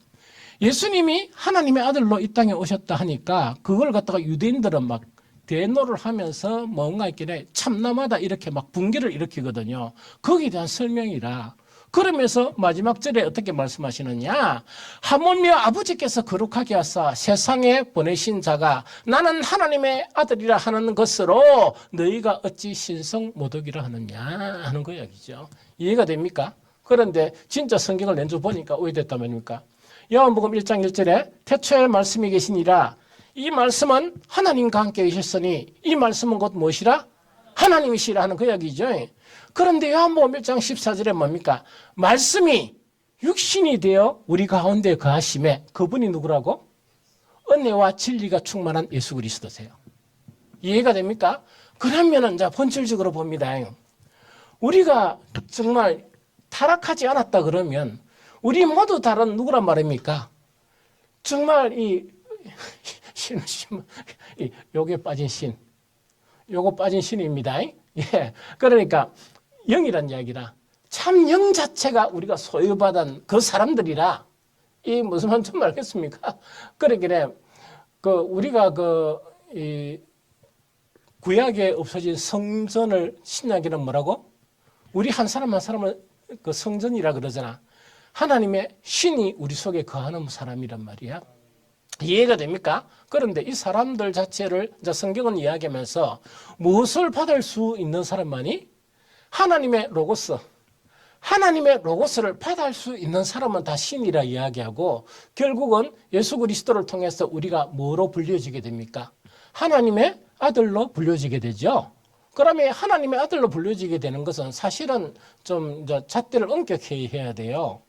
예수님이 하나님의 아들로 이 땅에 오셨다 하니까 그걸 갖다가 유대인들은 막 대노를 하면서 뭔가 있길래 참남하다 이렇게 막 붕괴를 일으키거든요. 거기에 대한 설명이라. 그러면서 마지막 절에 어떻게 말씀하시느냐. 하물며 아버지께서 거룩하게 하사 세상에 보내신 자가 나는 하나님의 아들이라 하는 것으로 너희가 어찌 신성 모독이라 하느냐 하는 거 이야기죠. 이해가 됩니까? 그런데 진짜 성경을 렌즈 보니까 오해됐단 말입니까? 요한복음 1장 1절에 태초에 말씀이 계시니라. 이 말씀은 하나님과 함께 계셨으니 이 말씀은 곧 무엇이라? 하나님이시라 하는 그 이야기죠. 그런데 요한복음 1장 14절에 뭡니까? 말씀이 육신이 되어 우리 가운데 거하심에 그분이 누구라고? 은혜와 진리가 충만한 예수 그리스도세요. 이해가 됩니까? 그러면은 자 본질적으로 봅니다. 우리가 정말 타락하지 않았다 그러면 우리 모두 다른 누구란 말입니까? 정말 요게 빠진 신. 요거 빠진 신입니다. 예. 그러니까 영이란 이야기라. 참 영 자체가 우리가 소유받은 그 사람들이라. 이 무슨 말인지 알겠습니까? 그러기에 우리가 구약에 없어진 성전을 신약에는 뭐라고? 우리 한 사람 한 사람을 그 성전이라 그러잖아. 하나님의 신이 우리 속에 거하는 사람이란 말이야. 이해가 됩니까? 그런데 이 사람들 자체를 이제 성경은 이야기하면서 무엇을 받을 수 있는 사람만이 하나님의 로고스, 하나님의 로고스를 받을 수 있는 사람은 다 신이라 이야기하고 결국은 예수 그리스도를 통해서 우리가 뭐로 불려지게 됩니까? 하나님의 아들로 불려지게 되죠. 그러면 하나님의 아들로 불려지게 되는 것은 사실은 좀 잣대를 엄격히 해야 돼요.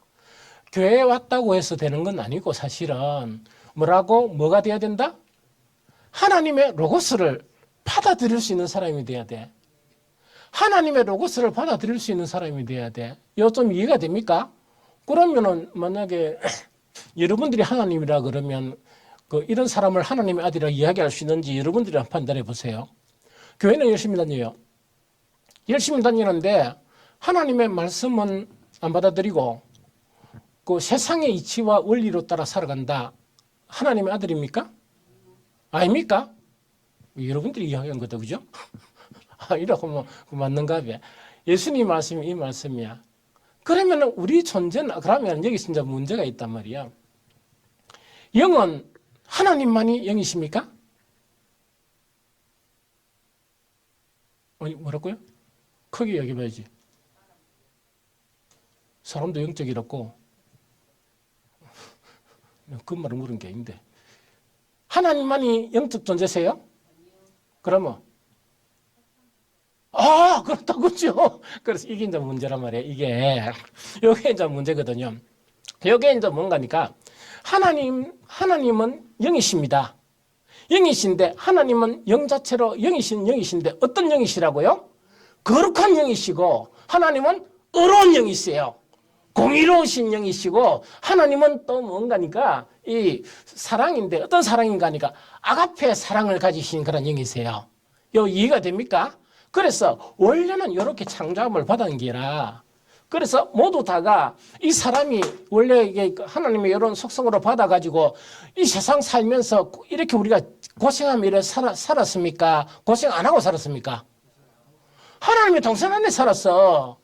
교회에 왔다고 해서 되는 건 아니고 사실은 뭐가 돼야 된다? 하나님의 로고스를 받아들일 수 있는 사람이 돼야 돼. 하나님의 로고스를 받아들일 수 있는 사람이 돼야 돼. 이거 좀 이해가 됩니까? 그러면은 만약에 여러분들이 하나님이라 그러면 이런 사람을 하나님의 아들이라 이야기할 수 있는지 여러분들이 한번 판단해 보세요. 교회는 열심히 다녀요. 열심히 다니는데 하나님의 말씀은 안 받아들이고 그 세상의 이치와 원리로 따라 살아간다. 하나님의 아들입니까? 아닙니까? 여러분들이 이야기한 거다, 그죠? 이라고 뭐 맞는가 봐. 예수님 말씀이 이 말씀이야. 그러면 우리 존재는 그러면 여기 진짜 문제가 있단 말이야. 영은 하나님만이 영이십니까? 뭐라고요? 크게 얘기해봐야지. 사람도 영적이라고. 그 말을 물은 게 아닌데. 하나님만이 영적 존재세요? 그러면 그렇다고죠. 그래서 이게 이제 문제란 말이에요. 이게 이제 문제거든요. 이게 이제 뭔가니까 하나님은 영이십니다. 영이신데 하나님은 영 자체로 영이신데 어떤 영이시라고요? 거룩한 영이시고 하나님은 의로운 영이세요. 공의로우신 영이시고 하나님은 또 뭔가니까 이 사랑인데 어떤 사랑인가니까 아가페 사랑을 가지신 그런 영이세요. 이해가 됩니까? 그래서 원래는 이렇게 창조함을 받은 게라 그래서 모두 다가 이 사람이 원래 이게 하나님의 이런 속성으로 받아가지고 이 세상 살면서 이렇게 우리가 고생하며 이렇게 살았습니까? 고생 안 하고 살았습니까? 하나님의 동생 안에 살았어.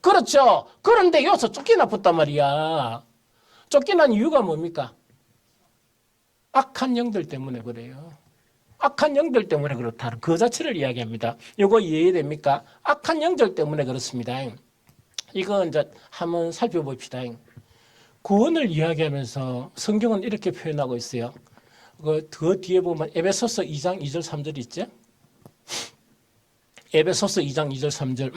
그렇죠. 그런데 여기서 쫓겨나봤단 말이야. 쫓겨난 이유가 뭡니까? 악한 영들 때문에 그래요. 악한 영들 때문에 그렇다. 그 자체를 이야기합니다. 이거 이해됩니까? 악한 영들 때문에 그렇습니다. 이거 이제 한번 살펴봅시다. 구원을 이야기하면서 성경은 이렇게 표현하고 있어요. 그 뒤에 보면 에베소서 2장 2절 3절 있죠? 에베소서 2장 2절 3절.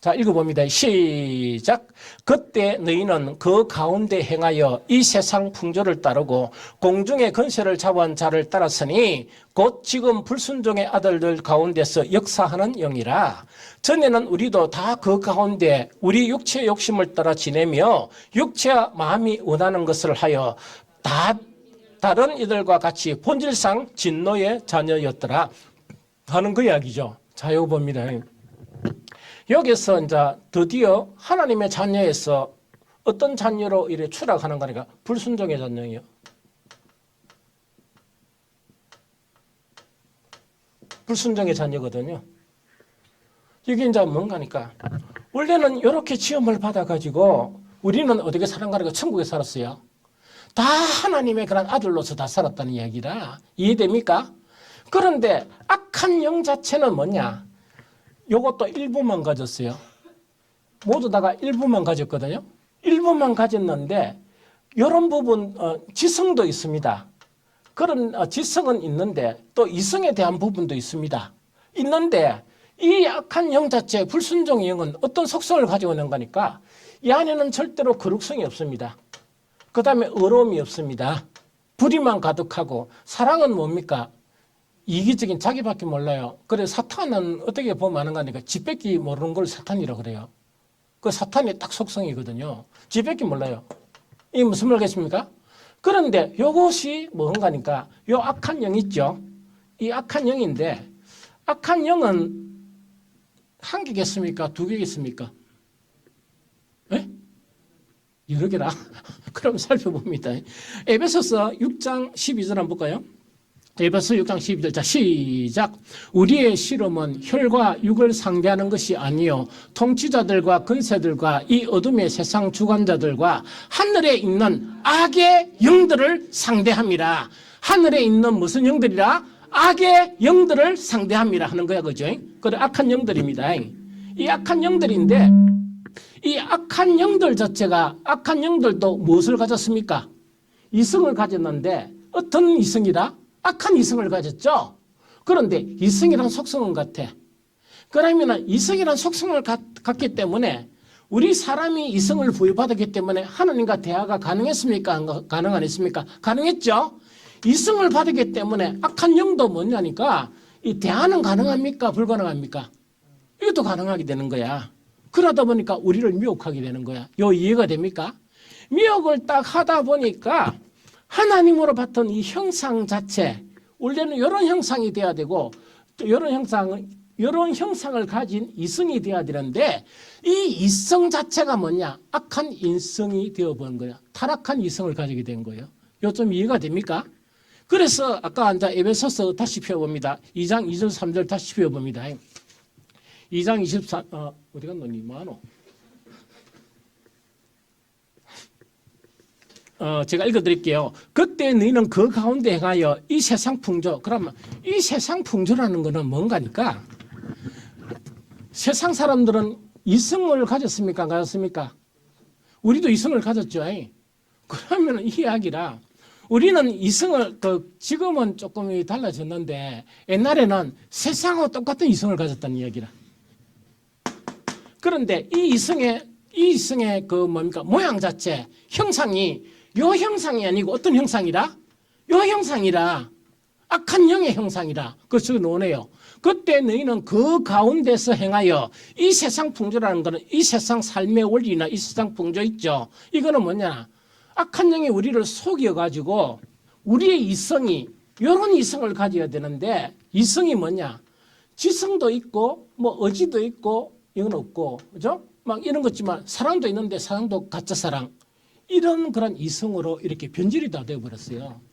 자, 읽어봅니다. 시작. 그때 너희는 그 가운데 행하여 이 세상 풍조를 따르고 공중의 권세를 잡은 자를 따랐으니 곧 지금 불순종의 아들들 가운데서 역사하는 영이라. 전에는 우리도 다 그 가운데 우리 육체의 욕심을 따라 지내며 육체와 마음이 원하는 것을 하여 다른 이들과 같이 본질상 진노의 자녀였더라 하는 그 이야기죠. 자, 이거 봅니다. 여기서 이제 드디어 하나님의 자녀에서 어떤 자녀로 이래 추락하는 거니까 불순종의 자녀예요. 불순종의 자녀거든요. 이게 이제 뭔가니까 원래는 이렇게 지음을 받아가지고 우리는 어떻게 살아가니까 천국에 살았어요. 다 하나님의 그런 아들로서 다 살았다는 이야기라. 이해됩니까? 그런데 악한 영 자체는 뭐냐? 요것도 일부만 가졌어요. 모두 다가 일부만 가졌거든요. 일부만 가졌는데 이런 부분 지성도 있습니다. 그런 지성은 있는데 또 이성에 대한 부분도 있습니다. 있는데 이 악한 영 자체 불순종의 영은 어떤 속성을 가지고 있는 거니까 이 안에는 절대로 거룩성이 없습니다. 그 다음에 의로움이 없습니다. 불의만 가득하고 사랑은 뭡니까? 이기적인 자기밖에 몰라요. 그래서 사탄은 어떻게 보면 아는 거니까 지 뺏기 모르는 걸 사탄이라고 그래요. 그 사탄의 딱 속성이거든요. 지 뺏기 몰라요. 이게 무슨 말겠습니까? 그런데 이것이 뭔가니까 요 악한 영 있죠. 이 악한 영인데 악한 영은 한 개겠습니까? 두 개겠습니까? 예? 여러 개라. 그럼 살펴봅니다. 에베소서 6장 12절 한번 볼까요? 에베소 6장 12절. 자, 시작. 우리의 실험은 혈과 육을 상대하는 것이 아니요 통치자들과 권세들과 이 어둠의 세상 주관자들과 하늘에 있는 악의 영들을 상대함이라. 하늘에 있는 무슨 영들이라? 악의 영들을 상대함이라 하는 거야. 그죠? 그래, 악한 영들입니다. 이 악한 영들인데 이 악한 영들 자체가 악한 영들도 무엇을 가졌습니까? 이성을 가졌는데 어떤 이성이라? 악한 이성을 가졌죠. 그런데 이성이란 속성은 같아. 그러면 이성이란 속성을 갖기 때문에 우리 사람이 이성을 부여받았기 때문에 하나님과 대화가 가능했습니까? 가능 안 했습니까? 가능했죠. 이성을 받았기 때문에 악한 영도 뭐냐니까 이 대화는 가능합니까? 불가능합니까? 이것도 가능하게 되는 거야. 그러다 보니까 우리를 미혹하게 되는 거야. 요 이해가 됩니까? 미혹을 딱 하다 보니까 하나님으로 받던 이 형상 자체, 원래는 이런 형상이 돼야 되고, 또 이런 형상을 가진 이성이 돼야 되는데, 이 이성 자체가 뭐냐? 악한 인성이 되어버린 거야. 타락한 이성을 가지게 된 거예요. 요 좀 이해가 됩니까? 그래서 아까 이제 에베소서 다시 펴봅니다. 2장 2절 3절 다시 펴봅니다. 2장 23, 어디 갔노니? 뭐하노? 제가 읽어드릴게요. 그때 너희는 그 가운데 행하여 이 세상 풍조. 그러면 이 세상 풍조라는 거는 뭔가니까 세상 사람들은 이성을 가졌습니까? 안 가졌습니까? 우리도 이성을 가졌죠. 그러면 이 이야기라 우리는 이성을 지금은 조금 달라졌는데 옛날에는 세상하고 똑같은 이성을 가졌다는 이야기라. 그런데 이 이성의 그 뭡니까 모양 자체 형상이 요 형상이 아니고 어떤 형상이라? 요 형상이라. 악한 영의 형상이라. 그래서 논해요. 그때 너희는 그 가운데서 행하여 이 세상 풍조라는 거는 이 세상 삶의 원리나 이 세상 풍조 있죠. 이거는 뭐냐? 악한 영이 우리를 속여가지고 우리의 이성이 이런 이성을 가져야 되는데 이성이 뭐냐? 지성도 있고 뭐 의지도 있고 이건 없고 그죠? 막 이런 거지만 사랑도 있는데 사랑도 가짜 사랑 이런 그런 이성으로 이렇게 변질이 다 되어버렸어요.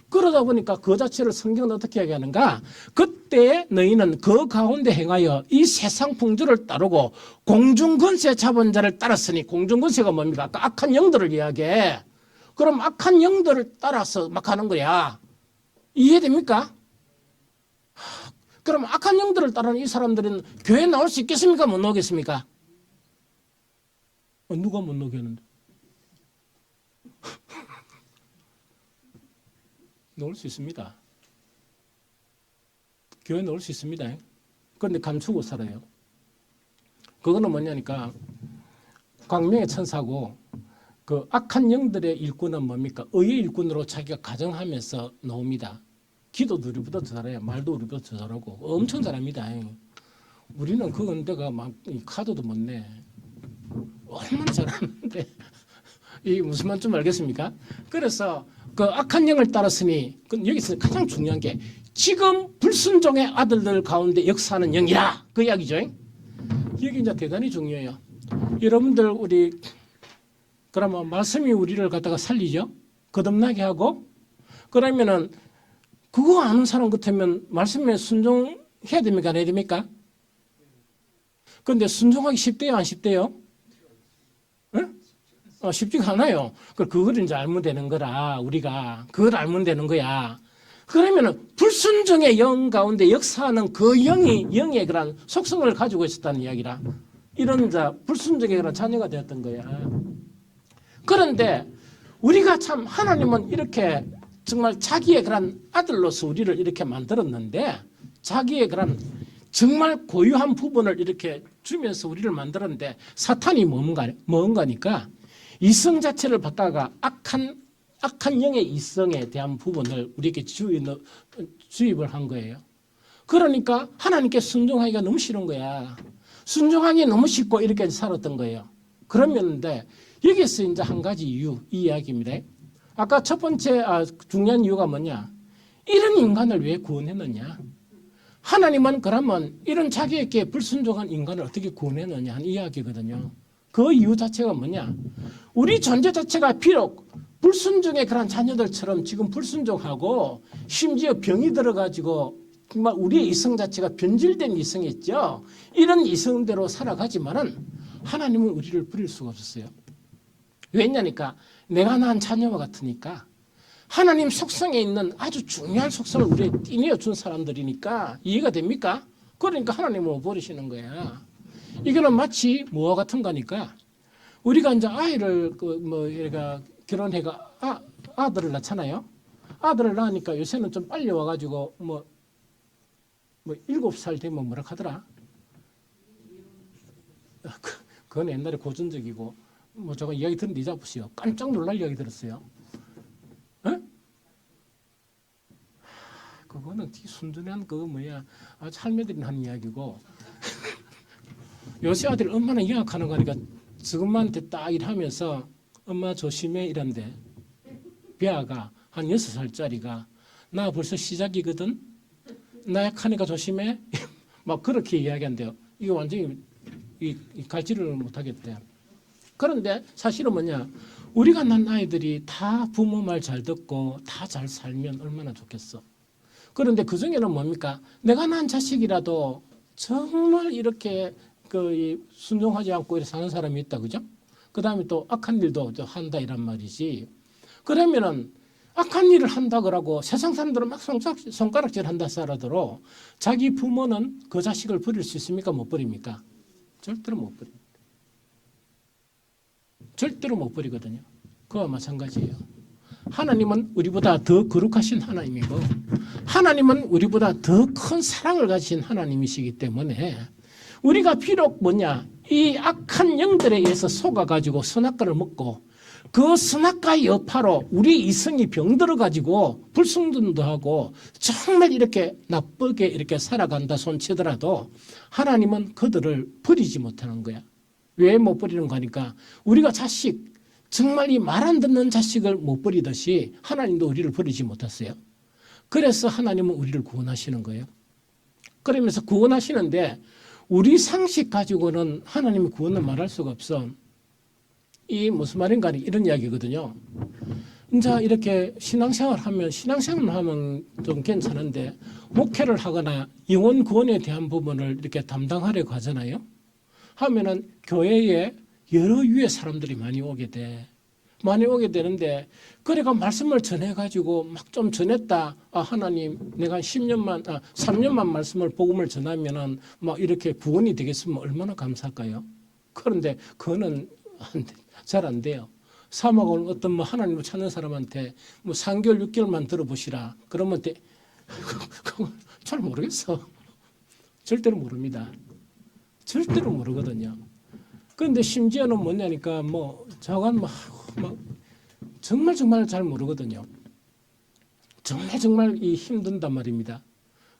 그러다 보니까 그 자체를 성경은 어떻게 얘기하는가? 그때 너희는 그 가운데 행하여 이 세상 풍조를 따르고 공중권세 잡은 자를 따랐으니 공중권세가 뭡니까? 아까 악한 영들을 이야기해. 그럼 악한 영들을 따라서 막 하는 거야. 이해됩니까? 그럼 악한 영들을 따르는 이 사람들은 교회에 나올 수 있겠습니까? 못 나오겠습니까? 누가 못 나오겠는데? 넣을 수 있습니다. 교회 넣을 수 있습니다. 그런데 감추고 살아요. 그거는 뭐냐니까 광명의 천사고 그 악한 영들의 일꾼은 뭡니까? 의의 일꾼으로 자기가 가정하면서 나옵니다. 기도도 우리보다 더 잘해요. 말도 우리보다 더 잘하고 엄청 잘합니다. 우리는 그건데가 막 카드도 못 내. 얼마나 잘하는데 이 무슨 말인지 알겠습니까? 그래서 그 악한 영을 따랐으니 여기서 가장 중요한 게 지금 불순종의 아들들 가운데 역사하는 영이라 그 이야기죠. 여기 이제 대단히 중요해요. 여러분들 우리 그러면 말씀이 우리를 갖다가 살리죠. 거듭나게 하고 그러면은 그거 아는 사람 같으면 말씀에 순종해야 됩니까? 안 해야 됩니까? 그런데 순종하기 쉽대요? 안 쉽대요? 쉽지가 않아요. 그걸 이제 알면 되는 거라, 우리가. 그걸 알면 되는 거야. 그러면은, 불순종의 영 가운데 역사하는 그 영의 그런 속성을 가지고 있었다는 이야기라. 이런 불순종의 그런 자녀가 되었던 거야. 그런데, 우리가 참, 하나님은 이렇게 정말 자기의 그런 아들로서 우리를 이렇게 만들었는데, 자기의 그런 정말 고유한 부분을 이렇게 주면서 우리를 만들었는데, 사탄이 뭔가니까, 이성 자체를 받다가 악한 영의 이성에 대한 부분을 우리에게 주입을 한 거예요. 그러니까 하나님께 순종하기가 너무 싫은 거야. 순종하기 너무 쉽고 이렇게 살았던 거예요. 그러면데 여기서 이제 한 가지 이유, 이 이야기입니다. 아까 첫 번째 중요한 이유가 뭐냐? 이런 인간을 왜 구원했느냐? 하나님은 그러면 이런 자기에게 불순종한 인간을 어떻게 구원했느냐 하는 이야기거든요. 그 이유 자체가 뭐냐? 우리 존재 자체가 비록 불순종의 그런 자녀들처럼 지금 불순종하고 심지어 병이 들어가지고 정말 우리의 이성 자체가 변질된 이성이 있죠. 이런 이성대로 살아가지만은 하나님은 우리를 버릴 수가 없었어요. 왜냐니까 내가 낳은 자녀와 같으니까 하나님 속성에 있는 아주 중요한 속성을 우리에 띠내어 준 사람들이니까 이해가 됩니까? 그러니까 하나님은 못 버리시는 거야. 이거는 마치 뭐와 같은 거니까 우리가 이제 아이를 얘가 결혼해가 아들을 낳잖아요. 아들을 낳으니까 요새는 좀 빨리 와가지고 뭐 7살 되면 뭐라 하더라. 그건 옛날에 고전적이고 저거 이야기 듣는데 잊어보세요. 깜짝 놀랄 이야기 들었어요. 그거는 순전한 할매들이 하는 이야기고 요새 아들 엄마는 영악하는 거니까 지금한테 딱 일하면서 엄마 조심해 이란데 비아가 한 6살짜리가 나 벌써 시작이거든 나 약하니까 조심해 막 그렇게 이야기한대요. 이거 완전히 갈지를 못하겠대. 그런데 사실은 뭐냐 우리가 낳은 아이들이 다 부모 말 잘 듣고 다 잘 살면 얼마나 좋겠어. 그런데 그중에는 뭡니까 내가 낳은 자식이라도 정말 이렇게 순종하지 않고 이렇게 사는 사람이 있다, 그죠? 그 다음에 또 악한 일도 한다, 이란 말이지. 그러면은 악한 일을 한다 그러고 세상 사람들은 막 손가락질 한다 하더라도 자기 부모는 그 자식을 버릴 수 있습니까? 못 버립니까? 절대로 못 버립니다. 절대로 못 버리거든요. 그와 마찬가지예요. 하나님은 우리보다 더 거룩하신 하나님이고 하나님은 우리보다 더 큰 사랑을 가지신 하나님이시기 때문에 우리가 비록 뭐냐 이 악한 영들에 의해서 속아가지고 선악과를 먹고 그 선악과의 여파로 우리 이성이 병들어가지고 불순종도 하고 정말 이렇게 나쁘게 이렇게 살아간다 손치더라도 하나님은 그들을 버리지 못하는 거야. 왜 못 버리는 거니까 우리가 자식 정말 이 말 안 듣는 자식을 못 버리듯이 하나님도 우리를 버리지 못했어요. 그래서 하나님은 우리를 구원하시는 거예요. 그러면서 구원하시는데 우리 상식 가지고는 하나님의 구원을 말할 수가 없어. 이 무슨 말인가 이런 이야기거든요. 이제 이렇게 신앙생활 하면 좀 괜찮은데 목회를 하거나 영혼 구원에 대한 부분을 이렇게 담당하려고 하잖아요. 하면은 교회에 여러 유의 사람들이 많이 오게 돼. 많이 오게 되는데 그래가 말씀을 전해가지고 막 좀 전했다. 아 하나님 내가 3년만 말씀을 복음을 전하면은 막 이렇게 구원이 되겠으면 얼마나 감사할까요? 그런데 그거는 잘 안 돼요. 사막을 어떤 뭐 하나님을 찾는 사람한테 뭐 3개월 6개월만 들어보시라. 그러면 잘 모르겠어. 절대로 모릅니다. 절대로 모르거든요. 그런데 심지어는 뭐냐니까 뭐 저건 막 정말 잘 모르거든요. 정말 이 힘든단 말입니다.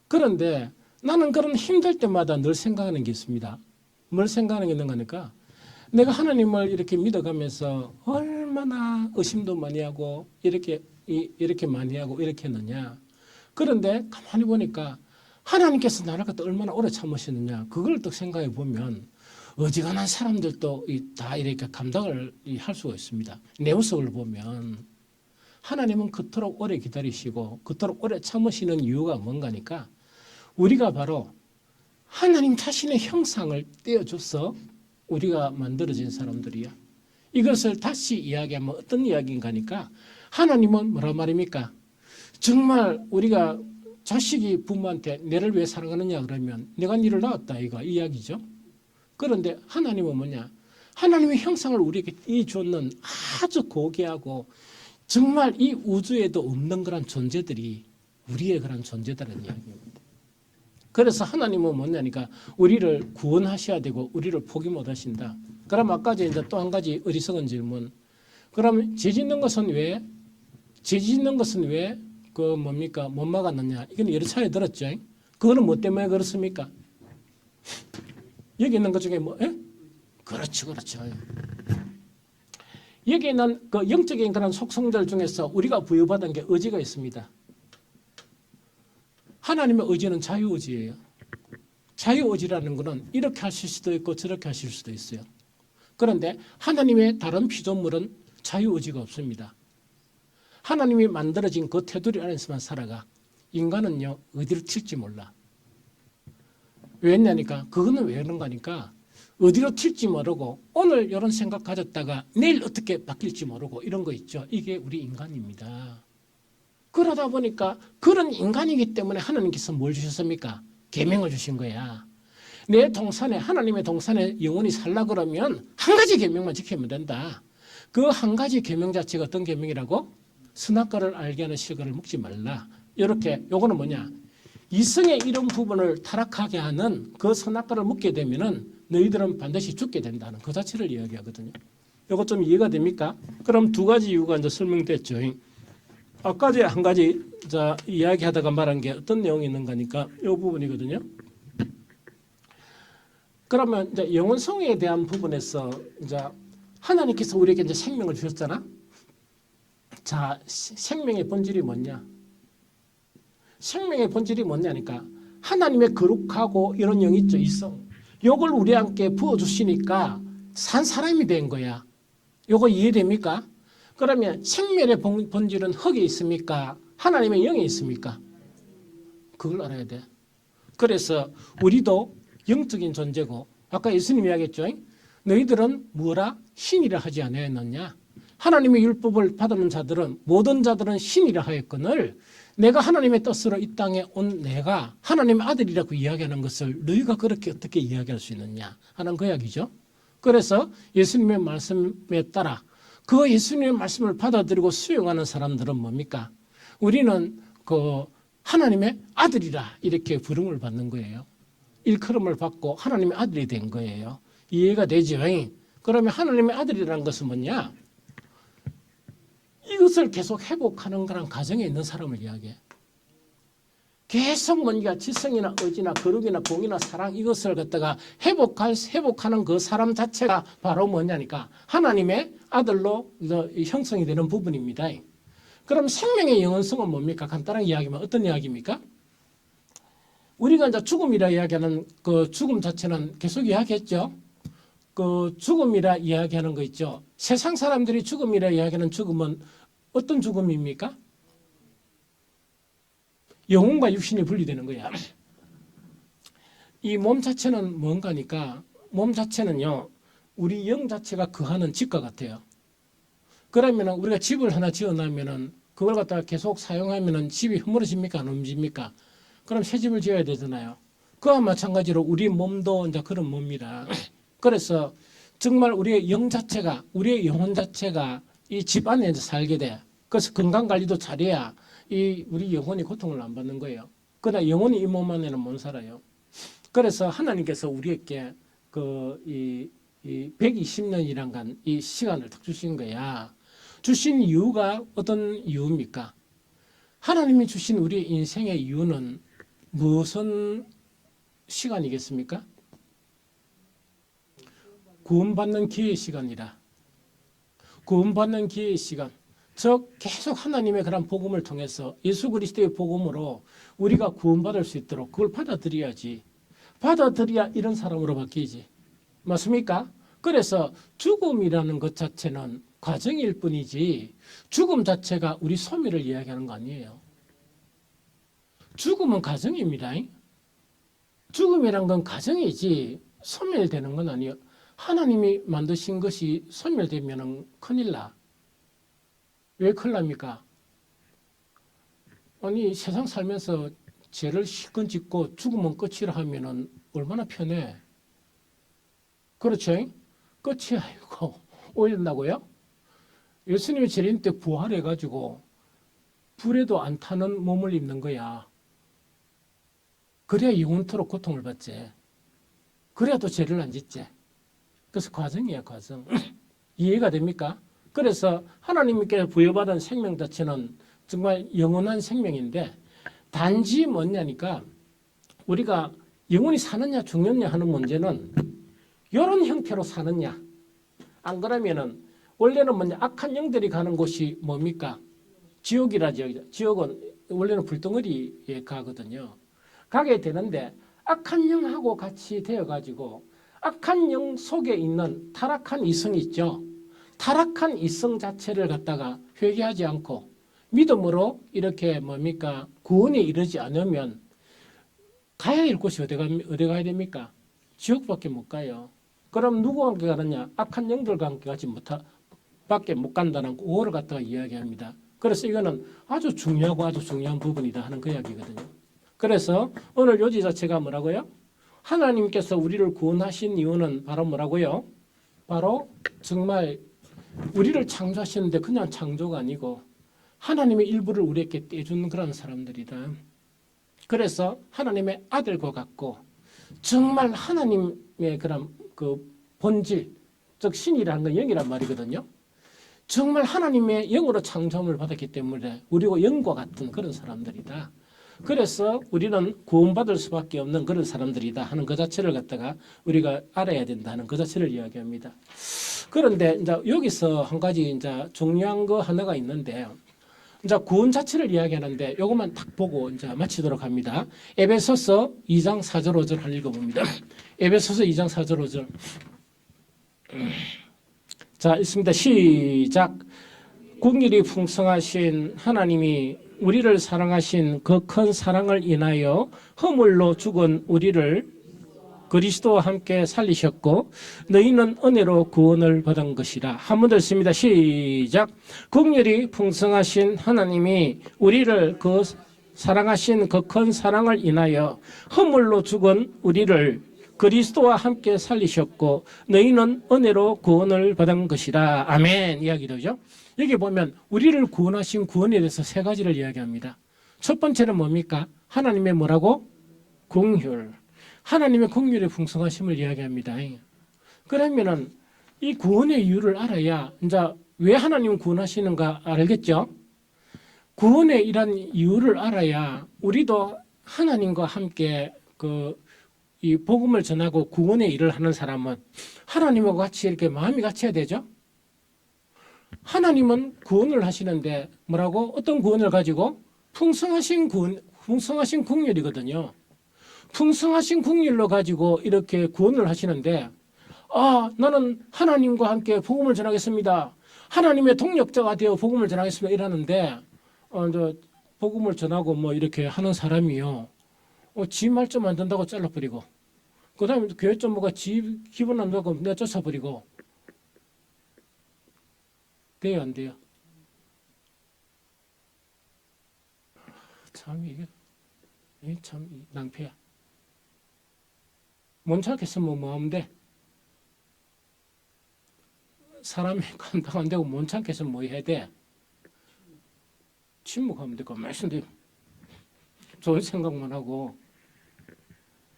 그런데 나는 그런 힘들 때마다 늘 생각하는 게 있습니다. 뭘 생각하는 게 있는가 하니까 내가 하나님을 이렇게 믿어가면서 얼마나 의심도 많이 하고 이렇게 많이 하고 이렇게 했느냐. 그런데 가만히 보니까 하나님께서 나를 갖다 얼마나 오래 참으시느냐. 그걸 또 생각해 보면 어지간한 사람들도 다 이렇게 감당을 할 수가 있습니다. 내 모습을 보면 하나님은 그토록 오래 기다리시고 그토록 오래 참으시는 이유가 뭔가니까 우리가 바로 하나님 자신의 형상을 떼어줘서 우리가 만들어진 사람들이야. 이것을 다시 이야기하면 어떤 이야기인가 하니까 하나님은 뭐라 말입니까? 정말 우리가 자식이 부모한테 내를 왜 사랑하느냐 그러면 내가 니를 낳았다 이 이야기죠. 그런데 하나님은 뭐냐? 하나님의 형상을 우리에게 줬는 아주 고귀하고 정말 이 우주에도 없는 그런 존재들이 우리의 그런 존재다라는 이야기입니다. 그래서 하나님은 뭐냐니까 우리를 구원하셔야 되고 우리를 포기 못 하신다. 그럼 아까 이제 또 한 가지 어리석은 질문. 그럼 죄 짓는 것은 왜 못 막았느냐? 이건 여러 차례 들었죠. 그거는 뭐 때문에 그렇습니까? 여기 있는 것 중에 그렇죠. 여기 있는 그 영적인 그런 속성들 중에서 우리가 부여받은 게 의지가 있습니다. 하나님의 의지는 자유의지예요. 자유의지라는 것은 이렇게 하실 수도 있고 저렇게 하실 수도 있어요. 그런데 하나님의 다른 피조물은 자유의지가 없습니다. 하나님이 만들어진 그 테두리 안에서만 살아가. 인간은요 어디로 튈지 몰라. 왜냐니까 그거는 왜 그런가 하니까 어디로 튈지 모르고 오늘 이런 생각 가졌다가 내일 어떻게 바뀔지 모르고 이런 거 있죠. 이게 우리 인간입니다. 그러다 보니까 그런 인간이기 때문에 하나님께서 뭘 주셨습니까? 계명을 주신 거야. 내 동산에 하나님의 동산에 영원히 살라 그러면 한 가지 계명만 지키면 된다. 그 한 가지 계명 자체가 어떤 계명이라고? 선악과를 알게 하는 실과를 먹지 말라. 이렇게 요거는 뭐냐? 이성의 이런 부분을 타락하게 하는 그 선악과를 먹게 되면은 너희들은 반드시 죽게 된다는 그 자체를 이야기하거든요. 이거 좀 이해가 됩니까? 그럼 두 가지 이유가 이제 설명됐죠. 아까 한 가지 이야기하다가 말한 게 어떤 내용이 있는가니까 이 부분이거든요. 그러면 이제 영원성에 대한 부분에서 이제 하나님께서 우리에게 이제 생명을 주셨잖아. 자, 생명의 본질이 뭐냐? 생명의 본질이 뭐냐니까 하나님의 거룩하고 이런 영이 있죠. 이성. 요걸 우리한테 부어주시니까 산 사람이 된 거야. 요거 이해됩니까? 그러면 생명의 본질은 흙에 있습니까? 하나님의 영에 있습니까? 그걸 알아야 돼. 그래서 우리도 영적인 존재고 아까 예수님이 이야기했죠. 너희들은 뭐라? 신이라 하지 않았느냐? 하나님의 율법을 받은 자들은 모든 자들은 신이라 하였거늘 내가 하나님의 뜻으로 이 땅에 온 내가 하나님의 아들이라고 이야기하는 것을 너희가 그렇게 어떻게 이야기할 수 있느냐 하는 그 이야기죠. 그래서 예수님의 말씀에 따라 그 예수님의 말씀을 받아들이고 수용하는 사람들은 뭡니까? 우리는 그 하나님의 아들이라 이렇게 부름을 받는 거예요. 일컬음을 받고 하나님의 아들이 된 거예요. 이해가 되죠? 그러면 하나님의 아들이라는 것은 뭐냐? 이것을 계속 회복하는 그런 가정에 있는 사람을 이야기해. 계속 뭔가 지성이나 의지나 거룩이나 공의나 사랑 이것을 갖다가 회복하는 그 사람 자체가 바로 뭐냐니까 하나님의 아들로 형성이 되는 부분입니다. 그럼 생명의 영원성은 뭡니까? 간단하게 이야기하면 어떤 이야기입니까? 우리가 이제 죽음이라 이야기하는 그 죽음 자체는 계속 이야기했죠. 그 죽음이라 이야기하는 거 있죠. 세상 사람들이 죽음이라 이야기하는 죽음은 어떤 죽음입니까? 영혼과 육신이 분리되는 거야. 이 몸 자체는 뭔가니까 몸 자체는요. 우리 영 자체가 거하는 집과 같아요. 그러면 우리가 집을 하나 지어놓으면 그걸 갖다가 계속 사용하면 집이 허물어집니까? 안 옮집니까? 그럼 새 집을 지어야 되잖아요. 그와 마찬가지로 우리 몸도 이제 그런 몸이라. 그래서 정말 우리의 영 자체가, 우리의 영혼 자체가 이 집 안에 살게 돼. 그래서 건강 관리도 잘해야 이 우리 영혼이 고통을 안 받는 거예요. 그러나 영혼이 이 몸 안에는 못 살아요. 그래서 하나님께서 우리에게 이 120년이란 이 시간을 딱 주신 거야. 주신 이유가 어떤 이유입니까? 하나님이 주신 우리 인생의 이유는 무슨 시간이겠습니까? 구원받는 기회의 시간이라. 구원받는 기회의 시간. 즉 계속 하나님의 그런 복음을 통해서 예수 그리스도의 복음으로 우리가 구원받을 수 있도록 그걸 받아들여야지. 받아들여야 이런 사람으로 바뀌지. 맞습니까? 그래서 죽음이라는 것 자체는 과정일 뿐이지 죽음 자체가 우리 소멸을 이야기하는 거 아니에요. 죽음은 과정입니다. 죽음이란 건 과정이지 소멸되는 건 아니에요. 하나님이 만드신 것이 소멸되면 큰일 나. 왜 큰일 납니까? 아니 세상 살면서 죄를 실컷 짓고 죽으면 끝이라 하면은 얼마나 편해. 그렇죠? 끝이 아니고 오일나고요. 예수님이 재림 때 부활해가지고 불에도 안 타는 몸을 입는 거야. 그래야 영원토록 고통을 받지. 그래야 또 죄를 안 짓지. 그래서 과정이야, 과정. 이해가 됩니까? 그래서 하나님께 부여받은 생명 자체는 정말 영원한 생명인데 단지 뭐냐니까 우리가 영원히 사느냐 죽느냐 하는 문제는 이런 형태로 사느냐 안 그러면은 원래는 뭐냐 악한 영들이 가는 곳이 뭡니까? 지옥이라죠. 지옥은 원래는 불덩어리에 가거든요. 가게 되는데 악한 영하고 같이 되어가지고 악한 영 속에 있는 타락한 이성이 있죠. 타락한 이성 자체를 갖다가 회개하지 않고 믿음으로 이렇게 뭡니까? 구원에 이르지 않으면 가야 할 곳이 어디 가야 됩니까? 지옥밖에 못 가요. 그럼 누구와 함께 가느냐? 악한 영들과 함께 가지 밖에 못 간다는 오를 갖다가 이야기합니다. 그래서 이거는 아주 중요하고 아주 중요한 부분이다 하는 그 이야기거든요. 그래서 오늘 요지 자체가 뭐라고요? 하나님께서 우리를 구원하신 이유는 바로 뭐라고요? 바로 정말 우리를 창조하시는데 그냥 창조가 아니고 하나님의 일부를 우리에게 떼주는 그런 사람들이다. 그래서 하나님의 아들과 같고 정말 하나님의 그런 그 본질, 즉 신이라는 건 영이란 말이거든요. 정말 하나님의 영으로 창조함을 받았기 때문에 우리가 영과 같은 그런 사람들이다. 그래서 우리는 구원받을 수밖에 없는 그런 사람들이다 하는 그 자체를 갖다가 우리가 알아야 된다는 그 자체를 이야기합니다. 그런데 이제 여기서 한 가지 이제 중요한 거 하나가 있는데 이제 구원 자체를 이야기하는데 요것만 딱 보고 이제 마치도록 합니다. 에베소서 2장 4절 5절 한번 읽어봅니다. 에베소서 2장 4절 5절. 자, 읽습니다. 시작. 국률이 풍성하신 하나님이 우리를 사랑하신 그 큰 사랑을 인하여 허물로 죽은 우리를 그리스도와 함께 살리셨고 너희는 은혜로 구원을 받은 것이라. 한 번 더 읽습니다. 시작. 국률이 풍성하신 하나님이 우리를 사랑하신 그 큰 사랑을 인하여 허물로 죽은 우리를 그리스도와 함께 살리셨고 너희는 은혜로 구원을 받은 것이라. 아멘. 이야기 되죠. 여기 보면 우리를 구원하신 구원에 대해서 세 가지를 이야기합니다. 첫 번째는 뭡니까? 하나님의 뭐라고? 긍휼. 하나님의 긍휼의 풍성하심을 이야기합니다. 그러면은 이 구원의 이유를 알아야 이제 왜 하나님은 구원하시는가 알겠죠? 구원의 이런 이유를 알아야 우리도 하나님과 함께 이 복음을 전하고 구원의 일을 하는 사람은 하나님과 같이 이렇게 마음이 같이 해야 되죠? 하나님은 구원을 하시는데 뭐라고? 어떤 구원을 가지고? 풍성하신 구원, 풍성하신 긍휼이거든요. 풍성하신 긍휼로 가지고 이렇게 구원을 하시는데 나는 하나님과 함께 복음을 전하겠습니다. 하나님의 동력자가 되어 복음을 전하겠습니다. 이러는데 복음을 전하고 뭐 이렇게 하는 사람이요. 지 말 좀 안 된다고 잘라버리고 그 다음에 교회 좀 뭐가 지 기분 안 좋고 내가 쫓아버리고 돼요 안 돼요? 참 이게 참 낭패야. 못찾겠으면 뭐 하면 돼? 사람이 감당 안 되고 못 참겠으면 뭐 해야 돼? 침묵하면 되고 말씀대로 좋은 생각만 하고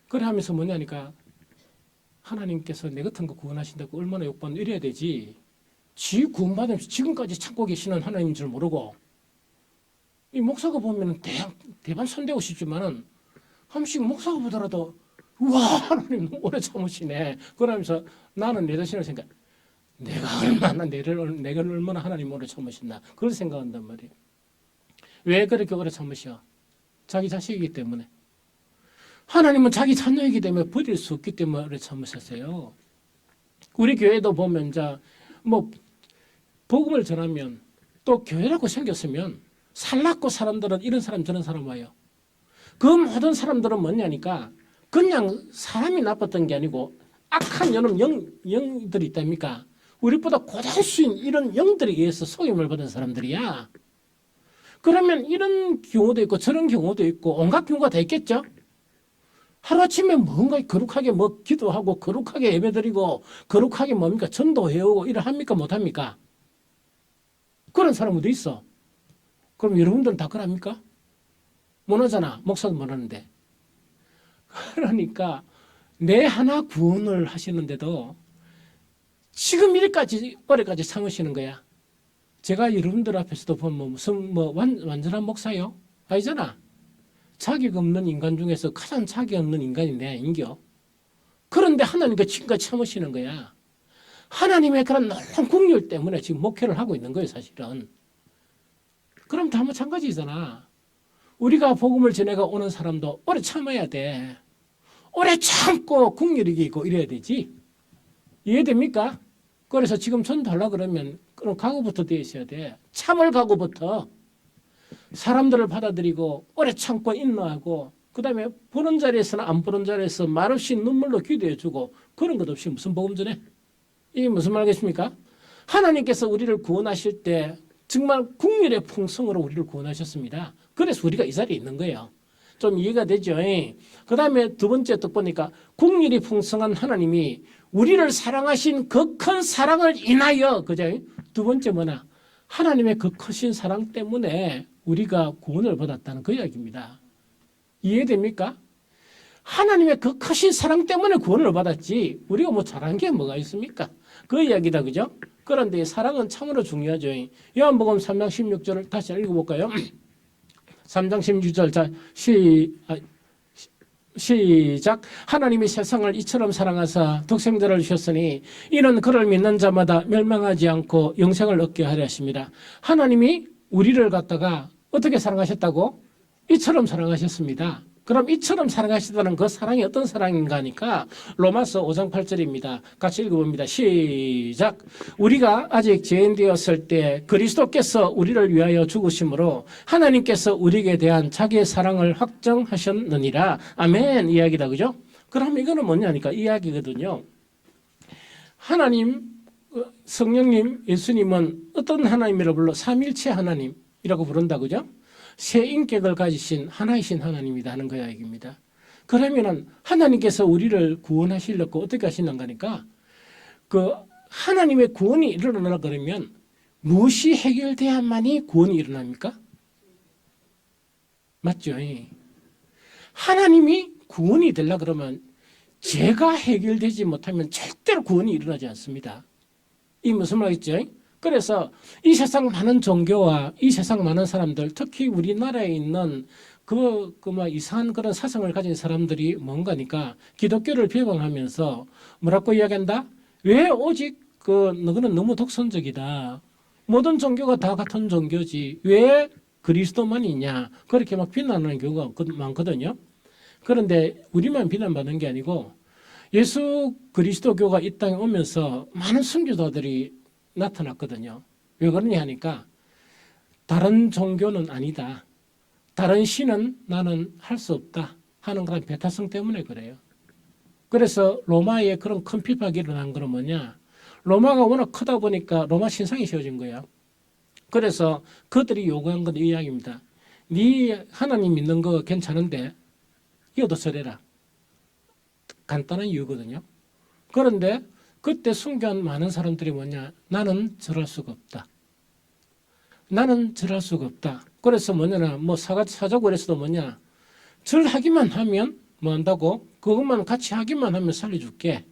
그래 하면서 뭐냐니까 하나님께서 내 같은 거 구원하신다고 얼마나 욕받는 이래야 되지. 지 구원받으면서 지금까지 참고 계시는 하나님인 줄 모르고 이 목사가 보면 대반 손대고 싶지만은 한 번씩 목사가 보더라도 우와 하나님 너무 오래 참으시네. 그러면서 나는 내 자신을 생각 내가 얼마나 하나님 오래 참으셨나 그런 생각한단 말이에요. 왜 그렇게 오래 참으셔? 자기 자식이기 때문에. 하나님은 자기 자녀이기 때문에 버릴 수 없기 때문에 오래 참으셨어요. 우리 교회도 보면 뭐 복음을 전하면 또 교회라고 생겼으면 살랐고 사람들은 이런 사람 저런 사람 와요. 그 모든 사람들은 뭐냐니까 그냥 사람이 나빴던 게 아니고 악한 여러 영들이 있답니까? 우리보다 고단수인 이런 영들에 의해서 속임을 받은 사람들이야. 그러면 이런 경우도 있고 저런 경우도 있고 온갖 경우가 다 있겠죠? 하루아침에 뭔가 거룩하게 뭐 기도하고 거룩하게 예배드리고 거룩하게 뭡니까? 전도해오고 이래 합니까? 못합니까? 그런 사람도 있어. 그럼 여러분들은 다 그럽니까? 못하잖아. 목사도 못하는데. 그러니까 내 하나 구원을 하시는데도 지금 이렇게까지 오래까지 참으시는 거야. 제가 여러분들 앞에서도 보면 무슨 완전한 목사요? 아니잖아. 자격 없는 인간 중에서 가장 자격 없는 인간이 내가 인겨. 그런데 하나님께 지금까지 참으시는 거야. 하나님의 그런 놀라운 긍휼 때문에 지금 목회를 하고 있는 거예요, 사실은. 그럼 다 마찬가지잖아. 우리가 복음을 전해가 오는 사람도 오래 참아야 돼. 오래 참고 긍휼이 있고 이래야 되지. 이해됩니까? 그래서 지금 전도하려고 그러면 그런 각오부터 되어 있어야 돼. 참을 각오부터. 사람들을 받아들이고 오래 참고 인내하고 그다음에 보는 자리에서나 안 보는 자리에서 말없이 눈물로 기도해주고 그런 것 없이 무슨 복음 전해? 이게 무슨 말이겠습니까? 하나님께서 우리를 구원하실 때 정말 긍휼의 풍성으로 우리를 구원하셨습니다. 그래서 우리가 이 자리에 있는 거예요. 좀 이해가 되죠? 그 다음에 두 번째 또 보니까 긍휼이 풍성한 하나님이 우리를 사랑하신 그 큰 사랑을 인하여 그죠? 두 번째 뭐나 하나님의 그 크신 사랑 때문에 우리가 구원을 받았다는 그 이야기입니다. 이해됩니까? 하나님의 그 크신 사랑 때문에 구원을 받았지 우리가 뭐 잘한 게 뭐가 있습니까? 그 이야기다 그죠? 그런데 사랑은 참으로 중요하죠. 요한복음 3장 16절을 다시 읽어볼까요? 3장 16절 자 시작. 하나님이 세상을 이처럼 사랑하사 독생자를 주셨으니 이는 그를 믿는 자마다 멸망하지 않고 영생을 얻게 하려 하십니다. 하나님이 우리를 갖다가 어떻게 사랑하셨다고? 이처럼 사랑하셨습니다. 그럼 이처럼 사랑하시다는 그 사랑이 어떤 사랑인가 하니까 로마서 5장 8절입니다. 같이 읽어봅니다. 시작. 우리가 아직 죄인 되었을 때 그리스도께서 우리를 위하여 죽으심으로 하나님께서 우리에게 대한 자기의 사랑을 확정하셨느니라. 아멘 이야기다. 그죠? 그럼 이거는 뭐냐니까 이야기거든요. 하나님, 성령님, 예수님은 어떤 하나님이라고 불러? 삼일체 하나님이라고 부른다. 그죠? 세 인격을 가지신 하나이신 하나님이다 하는 거야, 얘기입니다. 그러면은 하나님께서 우리를 구원하시려고 어떻게 하시는가니까 그 하나님의 구원이 일어나라 그러면 무엇이 해결돼야만이 구원이 일어납니까? 맞죠? 하나님이 구원이 되려 그러면 죄가 해결되지 못하면 절대로 구원이 일어나지 않습니다. 이 무슨 말이죠? 그래서 이 세상 많은 종교와 이 세상 많은 사람들, 특히 우리나라에 있는 이상한 그런 사상을 가진 사람들이 뭔가니까 기독교를 비방하면서 뭐라고 이야기한다? 왜 오직 너는 너무 독선적이다. 모든 종교가 다 같은 종교지. 왜 그리스도만이냐. 그렇게 막 비난하는 경우가 많거든요. 그런데 우리만 비난받는 게 아니고 예수 그리스도교가 이 땅에 오면서 많은 선교사들이 나타났거든요. 왜 그러냐 하니까 다른 종교는 아니다. 다른 신은 나는 할 수 없다 하는 그런 배타성 때문에 그래요. 그래서 로마에 그런 큰 핍박이 일어난 건 뭐냐. 로마가 워낙 크다 보니까 로마 신상이 세워진 거예요. 그래서 그들이 요구한 건 이 이야기입니다. 네 하나님 믿는 거 괜찮은데 이것도 절해라. 간단한 이유거든요. 그런데 그때 순교한 많은 사람들이 뭐냐. 나는 절할 수가 없다. 나는 절할 수가 없다. 그래서 뭐냐나 사자고 그랬어도 뭐냐. 절하기만 하면 뭐 한다고? 그것만 같이 하기만 하면 살려줄게.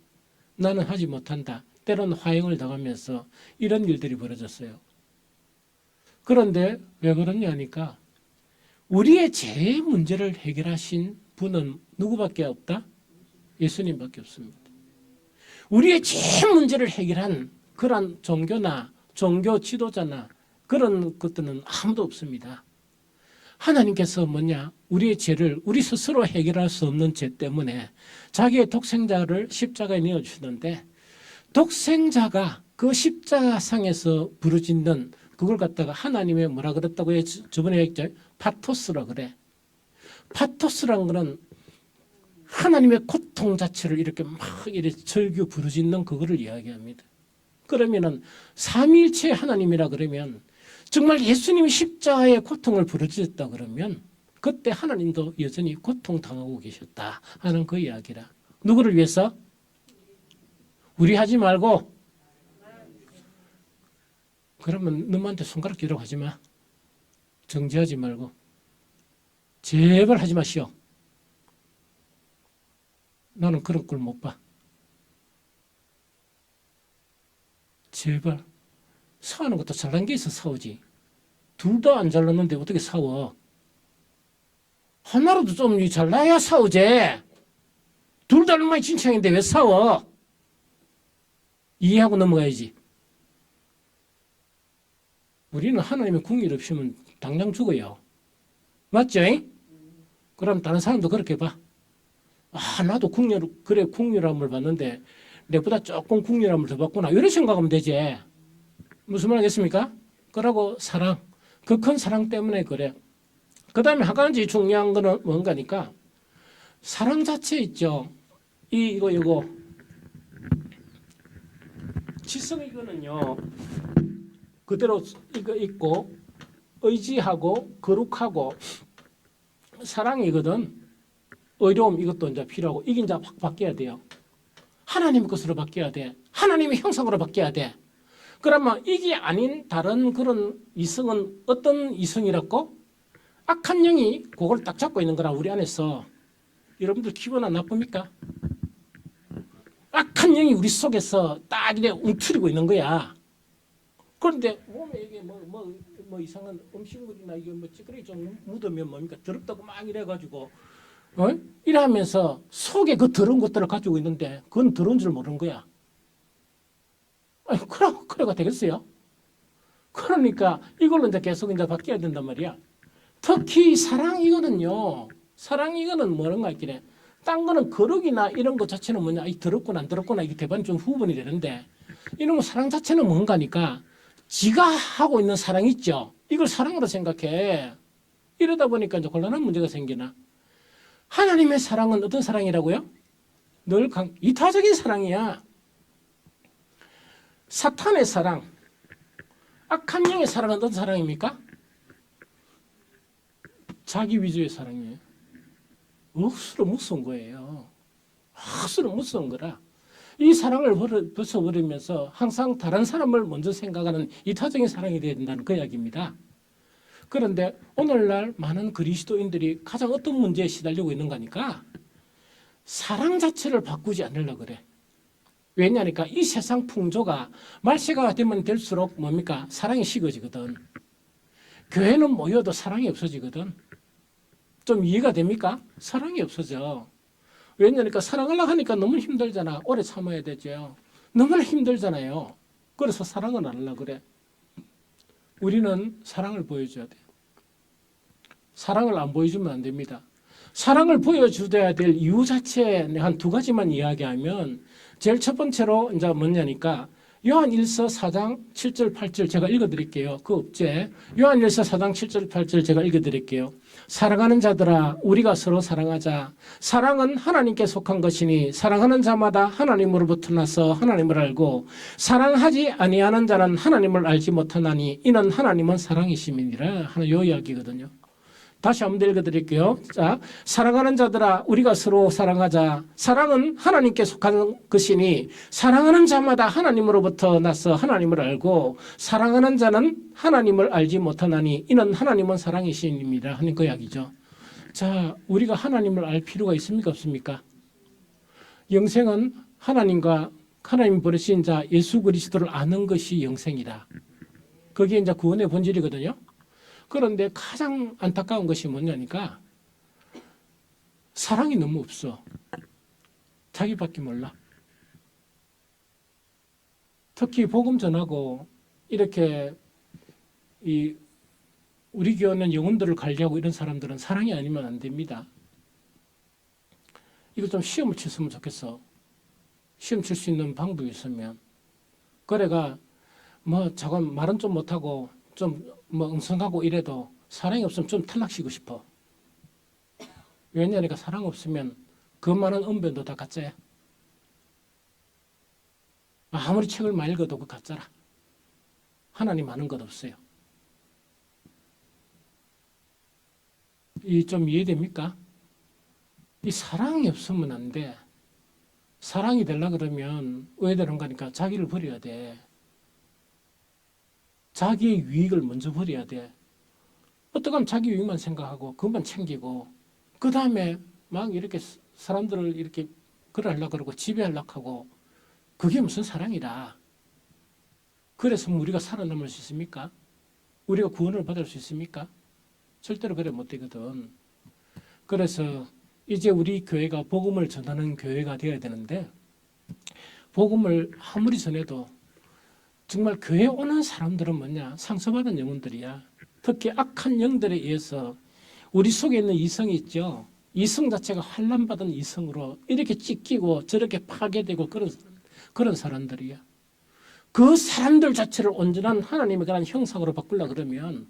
나는 하지 못한다. 때로는 화형을 당하면서 이런 일들이 벌어졌어요. 그런데 왜 그러냐 하니까 우리의 죄의 문제를 해결하신 분은 누구밖에 없다? 예수님밖에 없습니다. 우리의 죄의 문제를 해결한 그런 종교나 종교 지도자나 그런 것들은 아무도 없습니다. 하나님께서 뭐냐? 우리의 죄를 우리 스스로 해결할 수 없는 죄 때문에 자기의 독생자를 십자가에 내어주시는데 독생자가 그 십자가상에서 부르짖는 그걸 갖다가 하나님의 뭐라 그랬다고 저번에 했죠? 파토스라 그래. 파토스란 거는 하나님의 고통 자체를 이렇게 막 이렇게 절규 부르짖는 그거를 이야기합니다. 그러면은 삼위일체 하나님이라 그러면 정말 예수님이 십자가의 고통을 부르짖었다 그러면 그때 하나님도 여전히 고통당하고 계셨다 하는 그 이야기라. 누구를 위해서? 우리 하지 말고. 그러면 너한테 손가락 기도록 하지 마. 정지하지 말고. 제발 하지 마시오. 나는 그런 걸 못 봐. 제발. 싸우는 것도 잘난 게 있어 싸우지. 둘 다 안 잘났는데 어떻게 싸워? 하나라도 좀 잘나야 싸우지. 둘 다 얼마나 진창인데 왜 싸워? 이해하고 넘어가야지. 우리는 하나님의 궁일 없으면 당장 죽어요. 맞죠? 그럼 다른 사람도 그렇게 봐. 나도 궁유람을 받는데 내보다 조금 궁유람을 더 받구나. 이런 생각하면 되지. 무슨 말 하겠습니까? 그러고 사랑. 그 큰 사랑 때문에 그래. 그 다음에 한 가지 중요한 거는 뭔가니까 사랑 자체 있죠. 이거. 지성 이거는요. 그대로 이거 있고 의지하고 거룩하고 사랑이거든. 의로움 이것도 이제 필요하고 이게 이제 확 바뀌어야 돼요. 하나님 것으로 바뀌어야 돼. 하나님의 형상으로 바뀌어야 돼. 그러면 이게 아닌 다른 그런 이성은 어떤 이성이라고? 악한 영이 그걸 딱 잡고 있는 거라 우리 안에서. 여러분들 기분 안 나쁩니까? 악한 영이 우리 속에서 딱 이래 움츠리고 있는 거야. 그런데 몸에 이게 뭐 이상한 음식물이나 이게 뭐 찌그러기 좀 묻으면 뭡니까? 더럽다고 막 이래가지고 이러면서 속에 그 더러운 것들을 가지고 있는데 그건 더러운 줄 모르는 거야. 그래가 되겠어요? 그러니까 이걸로 이제 계속 이제 바뀌어야 된단 말이야. 특히 사랑 이거는 뭐런가 있길래 딴 거는 거룩이나 이런 것 자체는 뭐냐, 더럽구나 안 더럽구나 이게 대반이 좀 후분이 되는데 이런 거 사랑 자체는 뭔가니까 지가 하고 있는 사랑 있죠. 이걸 사랑으로 생각해. 이러다 보니까 이제 곤란한 문제가 생기나. 하나님의 사랑은 어떤 사랑이라고요? 늘 이타적인 사랑이야. 사탄의 사랑, 악한 영의 사랑은 어떤 사랑입니까? 자기 위주의 사랑이에요. 억수로 무서운 거예요. 억수로 무서운 거라. 이 사랑을 벗어버리면서 항상 다른 사람을 먼저 생각하는 이타적인 사랑이 되어야 된다는 그 이야기입니다. 그런데 오늘날 많은 그리스도인들이 가장 어떤 문제에 시달리고 있는 거니까 사랑 자체를 바꾸지 않으려고 그래. 왜냐니까 이 세상 풍조가 말세가 되면 될수록 뭡니까? 사랑이 식어지거든. 교회는 모여도 사랑이 없어지거든. 좀 이해가 됩니까? 사랑이 없어져. 왜냐니까 사랑하려고 하니까 너무 힘들잖아. 오래 참아야 되죠. 너무나 힘들잖아요. 그래서 사랑은 안 하려고 그래. 우리는 사랑을 보여줘야 돼. 사랑을 안 보여주면 안 됩니다. 사랑을 보여줘야 될 이유 자체에 한 두 가지만 이야기하면 제일 첫 번째로 이제 뭐냐니까 요한일서 4장 7절 8절 제가 읽어드릴게요. 그 업제 요한일서 4장 7절 8절 제가 읽어드릴게요. 사랑하는 자들아 우리가 서로 사랑하자. 사랑은 하나님께 속한 것이니 사랑하는 자마다 하나님으로부터 나서 하나님을 알고 사랑하지 아니하는 자는 하나님을 알지 못하나니 이는 하나님은 사랑이심이니라 하는 요 이야기거든요. 다시 한번 읽어드릴게요. 자, 사랑하는 자들아 우리가 서로 사랑하자. 사랑은 하나님께 속한 것이니 사랑하는 자마다 하나님으로부터 나서 하나님을 알고 사랑하는 자는 하나님을 알지 못하나니 이는 하나님은 사랑이시니라 하는 그 이야기죠. 자, 우리가 하나님을 알 필요가 있습니까 없습니까? 영생은 하나님과 하나님 보내신 자 예수 그리스도를 아는 것이 영생이다. 그게 이제 구원의 본질이거든요. 그런데 가장 안타까운 것이 뭐냐니까 사랑이 너무 없어. 자기밖에 몰라. 특히 복음 전하고 이렇게 우리 교회는 영혼들을 관리하고 이런 사람들은 사랑이 아니면 안 됩니다. 이거 좀 시험을 쳤으면 좋겠어. 시험 칠 수 있는 방법이 있으면. 그래가 뭐 저건 말은 좀 못하고 좀 뭐 엉성하고 이래도 사랑이 없으면 좀 탈락시키고 싶어. 왜냐니까 사랑 없으면 그 많은 언변도 다 가짜야. 아무리 책을 많이 읽어도 그 가짜라. 하나님 아는 것 없어요. 이 좀 이해됩니까? 이 사랑이 없으면 안 돼. 사랑이 되려고 그러면 왜 되는 거니까 자기를 버려야 돼. 자기의 유익을 먼저 버려야 돼. 어떻게 하면 자기 유익만 생각하고 그것만 챙기고 그 다음에 막 이렇게 사람들을 이렇게 그러려고 그러고 지배하려고 하고 그게 무슨 사랑이다. 그래서 우리가 살아남을 수 있습니까? 우리가 구원을 받을 수 있습니까? 절대로 그래 못 되거든. 그래서 이제 우리 교회가 복음을 전하는 교회가 되어야 되는데 복음을 아무리 전해도 정말 교회에 오는 사람들은 뭐냐? 상처받은 영혼들이야. 특히 악한 영들에 의해서 우리 속에 있는 이성이 있죠. 이성 자체가 환난받은 이성으로 이렇게 찢기고 저렇게 파괴되고 그런 사람들이야. 그 사람들 자체를 온전한 하나님의 그런 형상으로 바꾸려고 그러면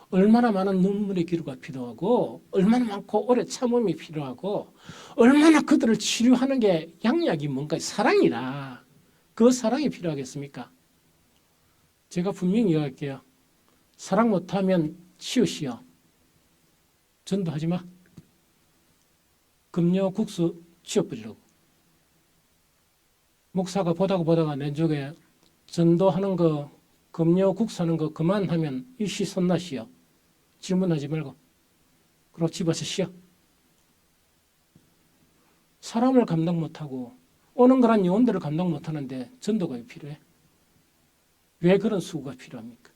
얼마나 많은 눈물의 기류가 필요하고 얼마나 많고 오래 참음이 필요하고 얼마나 그들을 치료하는 게 양약이 뭔가 사랑이다. 그 사랑이 필요하겠습니까? 제가 분명히 이야기할게요. 사랑 못하면 치우시오. 전도하지 마. 금요 국수 치워버리라고. 목사가 보다가 내 쪽에 전도하는 거 금요 국수 하는 거 그만하면 일시 손나시오. 질문하지 말고. 그리고 집에서 쉬어. 사람을 감당 못하고 오는 거란 영혼들을 감당 못하는데 전도가 왜 필요해? 왜 그런 수고가 필요합니까?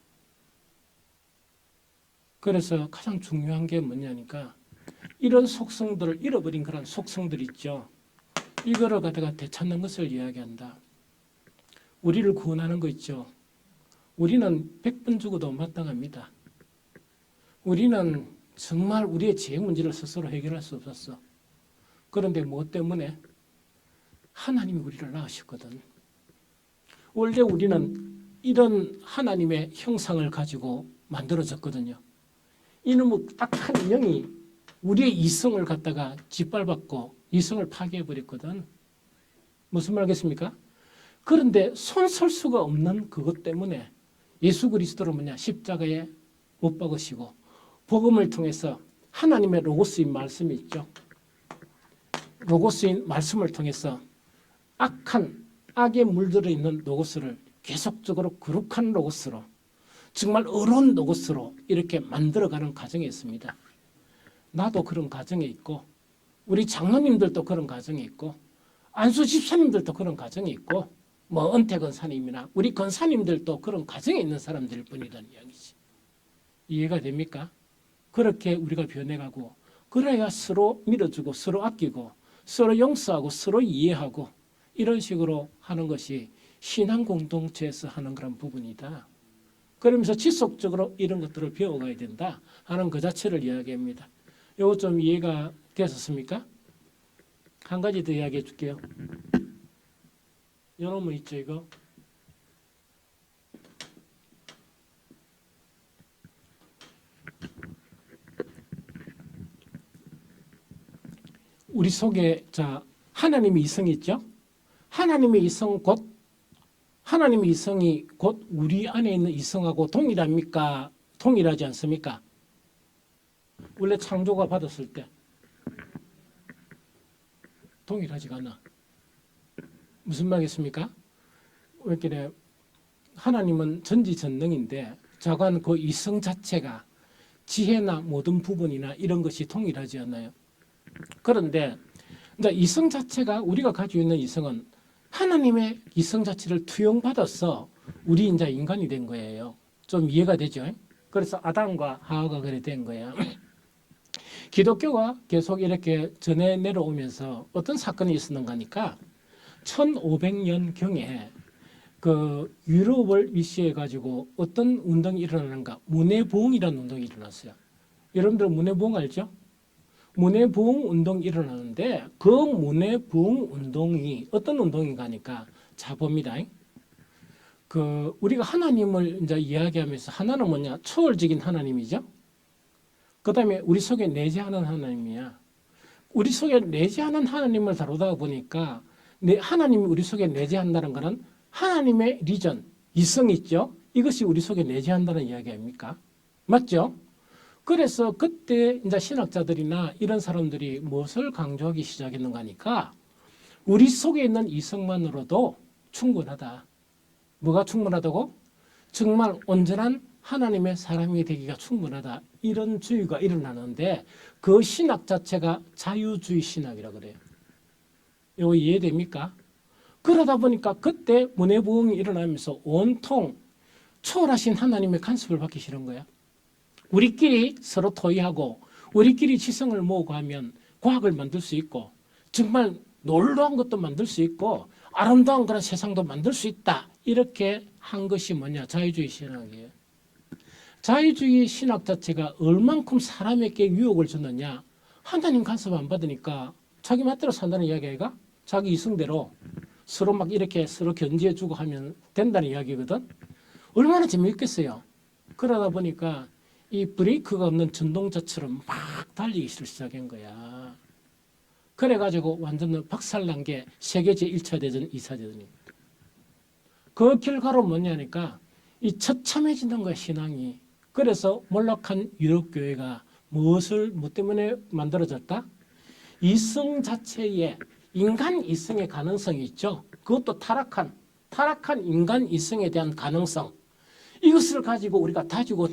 그래서 가장 중요한 게 뭐냐니까 이런 속성들을 잃어버린 그런 속성들 있죠. 이거를 갖다가 되찾는 것을 이야기한다. 우리를 구원하는 거 있죠. 우리는 100번 죽어도 마땅합니다. 우리는 정말 우리의 죄 문제를 스스로 해결할 수 없었어. 그런데 무엇 때문에? 하나님이 우리를 낳으셨거든. 원래 우리는 이런 하나님의 형상을 가지고 만들어졌거든요. 이놈의 악한 영이 우리의 이성을 갖다가 짓밟았고 이성을 파괴해버렸거든. 무슨 말겠습니까? 그런데 손설 수가 없는 그것 때문에 예수 그리스도를 뭐냐 십자가에 못 박으시고 복음을 통해서 하나님의 로고스인 말씀이 있죠. 로고스인 말씀을 통해서 악에 물들어 있는 로고스를 계속적으로 거룩한 로고스로, 정말 어려운 로고스로 이렇게 만들어가는 과정이 있습니다. 나도 그런 과정에 있고, 우리 장로님들도 그런 과정이 있고, 안수 집사님들도 그런 과정이 있고, 뭐 은퇴 권사님이나 우리 권사님들도 그런 과정에 있는 사람들일 뿐이라는 이야기지. 이해가 됩니까? 그렇게 우리가 변해가고, 그래야 서로 밀어주고 서로 아끼고 서로 용서하고 서로 이해하고 이런 식으로 하는 것이 신앙 공동체에서 하는 그런 부분이다. 그러면서 지속적으로 이런 것들을 배워가야 된다 하는 그 자체를 이야기합니다. 이거 좀 이해가 되셨습니까? 한 가지 더 이야기해 줄게요. 이놈은 있죠, 이거. 우리 속에 하나님의 이성이 있죠. 하나님의 이성 하나님의 이성이 곧 우리 안에 있는 이성하고 동일합니까? 동일하지 않습니까? 원래 창조가 받았을 때 동일하지가 않아. 무슨 말이겠습니까? 왜 이렇게 하나님은 전지전능인데 자관 그 이성 자체가 지혜나 모든 부분이나 이런 것이 동일하지 않아요. 그런데 이제 이성 자체가 우리가 가지고 있는 이성은 하나님의 이성 자체를 투영받아서 우리 이제 인간이 된 거예요. 좀 이해가 되죠? 그래서 아담과 하와가 그래 된 거예요. 기독교가 계속 이렇게 전해 내려오면서 어떤 사건이 있었는가 하니까 1500년경에 그 유럽을 위시해 가지고 어떤 운동이 일어나는가, 문해부흥이라는 운동이 일어났어요. 여러분들 문해부흥 알죠? 문해부흥 운동이 일어나는데 그 문해부흥 운동이 어떤 운동인가 하니까 자 봅니다. 그 우리가 하나님을 이제 이야기하면서 하나는 뭐냐? 초월적인 하나님이죠. 그다음에 우리 속에 내재하는 하나님이야. 우리 속에 내재하는 하나님을 다루다 보니까 하나님이 우리 속에 내재한다는 것은 하나님의 리전, 이성이 있죠. 이것이 우리 속에 내재한다는 이야기 아닙니까? 맞죠? 그래서 그때 이제 신학자들이나 이런 사람들이 무엇을 강조하기 시작했는가 하니까 우리 속에 있는 이성만으로도 충분하다. 뭐가 충분하다고? 정말 온전한 하나님의 사람이 되기가 충분하다. 이런 주의가 일어나는데 그 신학 자체가 자유주의 신학이라고 그래요. 이거 이해됩니까? 그러다 보니까 그때 문해부흥이 일어나면서 온통 초월하신 하나님의 간섭을 받기 싫은 거야. 우리끼리 서로 토의하고 우리끼리 지성을 모으고 하면 과학을 만들 수 있고 정말 놀라운 것도 만들 수 있고 아름다운 그런 세상도 만들 수 있다. 이렇게 한 것이 뭐냐? 자유주의 신학이에요. 자유주의 신학 자체가 얼만큼 사람에게 유혹을 줬느냐? 하나님 간섭 안 받으니까 자기 맛대로 산다는 이야기가 자기 이성대로 서로 막 이렇게 서로 견지해주고 하면 된다는 이야기거든. 얼마나 재미있겠어요. 그러다 보니까 이 브레이크가 없는 전동차처럼 막 달리기 시작한 거야. 그래가지고 완전 박살난 게 세계 제1차 대전, 2차 대전입니다. 그 결과로 뭐냐니까 이 처참해지는 거야, 신앙이. 그래서 몰락한 유럽교회가 뭐 때문에 만들어졌다? 이성 자체에 인간 이성의 가능성이 있죠. 그것도 타락한 인간 이성에 대한 가능성. 이것을 가지고 우리가 다지고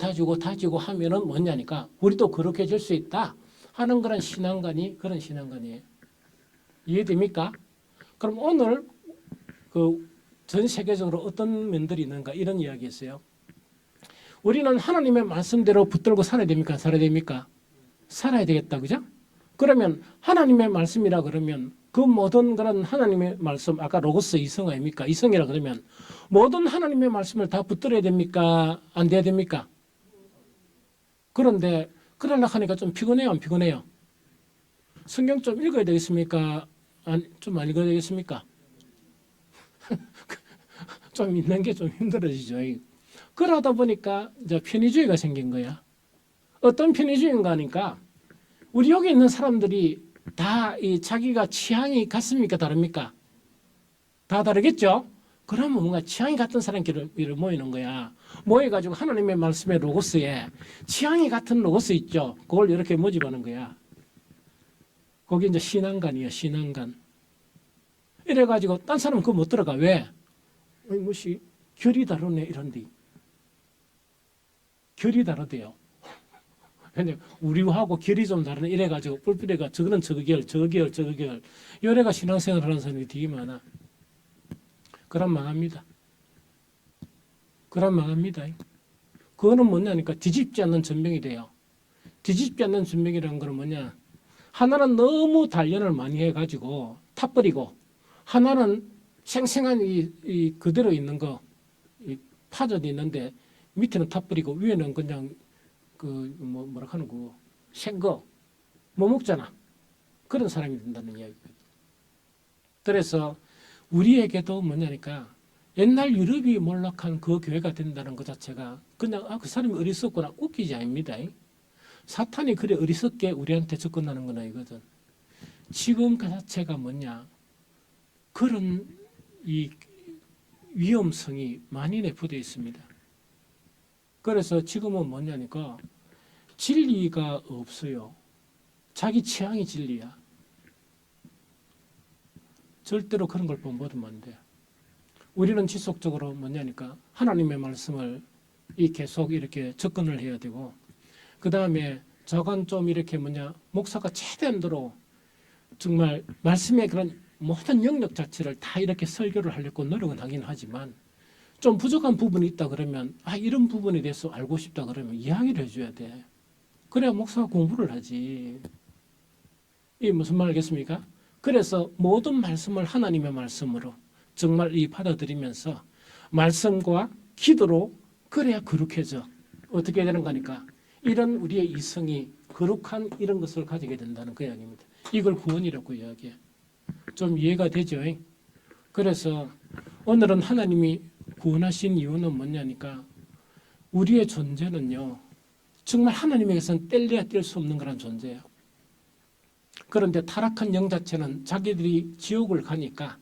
하면은 뭐냐니까 우리도 그렇게 될 수 있다 하는 그런 그런 신앙관이에요. 이해됩니까? 그럼 오늘 그 전 세계적으로 어떤 면들이 있는가 이런 이야기였어요. 우리는 하나님의 말씀대로 붙들고 살아야 됩니까? 살아야 됩니까? 살아야 되겠다, 그죠? 그러면 하나님의 말씀이라 그러면 그 모든 그런 하나님의 말씀, 아까 로고스 이성 아닙니까? 이성이라 그러면 모든 하나님의 말씀을 다 붙들어야 됩니까? 안 돼야 됩니까? 그런데 그러려고 하니까 좀 피곤해요, 안 피곤해요? 성경 좀 읽어야 되겠습니까? 좀 안 읽어야 되겠습니까? 좀 읽는 게 좀 힘들어지죠. 그러다 보니까 이제 편의주의가 생긴 거야. 어떤 편의주의인가 하니까 우리 여기 있는 사람들이 다 자기가 취향이 같습니까? 다릅니까? 다 다르겠죠? 그러면 뭔가 취향이 같은 사람끼리 모이는 거야. 모여가지고 하나님의 말씀의 로고스에 취향이 같은 로고스 있죠? 그걸 이렇게 모집하는 거야. 거기 이제 신앙관이에요. 신앙관. 이래가지고 딴 사람은 그거 못 들어가. 왜? 무시 결이 다르네 이런데. 결이 다르대요. 근데 우리하고 결이 좀 다르네 이래가지고 뿔뿔이가 저거는 저거 결, 저거 결, 저거 결. 요래가 신앙생활 하는 사람이 되게 많아. 그럼 망합니다. 그럼 망합니다. 그거는 뭐냐니까 뒤집지 않는 전병이 돼요. 뒤집지 않는 전병이라는 거는 뭐냐? 하나는 너무 단련을 많이 해가지고 타버리고 하나는 생생한 이 그대로 있는 거 파져 있는데 밑에는 타버리고 위에는 그냥 그 뭐라 하는 거 생거 못 먹잖아. 그런 사람이 된다는 이야기거든. 그래서 우리에게도 뭐냐니까 옛날 유럽이 몰락한 그 교회가 된다는 것 자체가 그냥 그 사람이 어리석거나 웃기지 아닙니다. 사탄이 그래 어리석게 우리한테 접근하는 건 아니거든. 지금 그 자체가 뭐냐 그런 이 위험성이 많이 내포되어 있습니다. 그래서 지금은 뭐냐니까 진리가 없어요. 자기 취향이 진리야. 절대로 그런 걸 본받으면 안 돼. 우리는 지속적으로 뭐냐니까 하나님의 말씀을 계속 이렇게 접근을 해야 되고 그 다음에 저건 좀 이렇게 목사가 최대한도로 정말 말씀의 그런 모든 영역 자체를 다 이렇게 설교를 하려고 노력은 하긴 하지만 좀 부족한 부분이 있다 그러면 이런 부분에 대해서 알고 싶다 그러면 이야기를 해줘야 돼. 그래야 목사가 공부를 하지. 이게 무슨 말 알겠습니까? 그래서 모든 말씀을 하나님의 말씀으로 정말 받아들이면서 말씀과 기도로 그래야 거룩해져. 어떻게 되는 거니까 이런 우리의 이성이 거룩한 이런 것을 가지게 된다는 그 이야기입니다. 이걸 구원이라고 이야기해. 좀 이해가 되죠? 그래서 오늘은 하나님이 구원하신 이유는 뭐냐니까 우리의 존재는요. 정말 하나님에게서는 뗄래야 뗄 수 없는 그런 존재예요. 그런데 타락한 영 자체는 자기들이 지옥을 가니까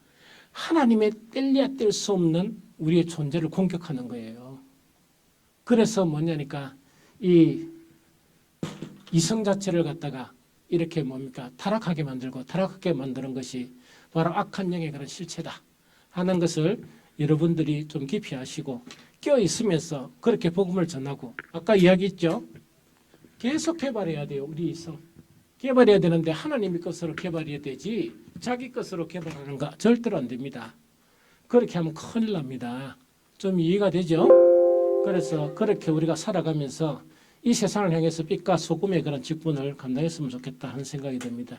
하나님의 뗄래야 뗄 수 없는 우리의 존재를 공격하는 거예요. 그래서 뭐냐니까 이 이성 자체를 갖다가 이렇게 타락하게 만들고 타락하게 만드는 것이 바로 악한 영의 그런 실체다 하는 것을 여러분들이 좀 깊이 아시고 껴 있으면서 그렇게 복음을 전하고 아까 이야기했죠. 계속 개발해야 돼요. 우리 이성. 개발해야 되는데 하나님의 것으로 개발해야 되지 자기 것으로 개발하는 거 절대로 안 됩니다. 그렇게 하면 큰일 납니다. 좀 이해가 되죠? 그래서 그렇게 우리가 살아가면서 이 세상을 향해서 빛과 소금의 그런 직분을 감당했으면 좋겠다 하는 생각이 듭니다.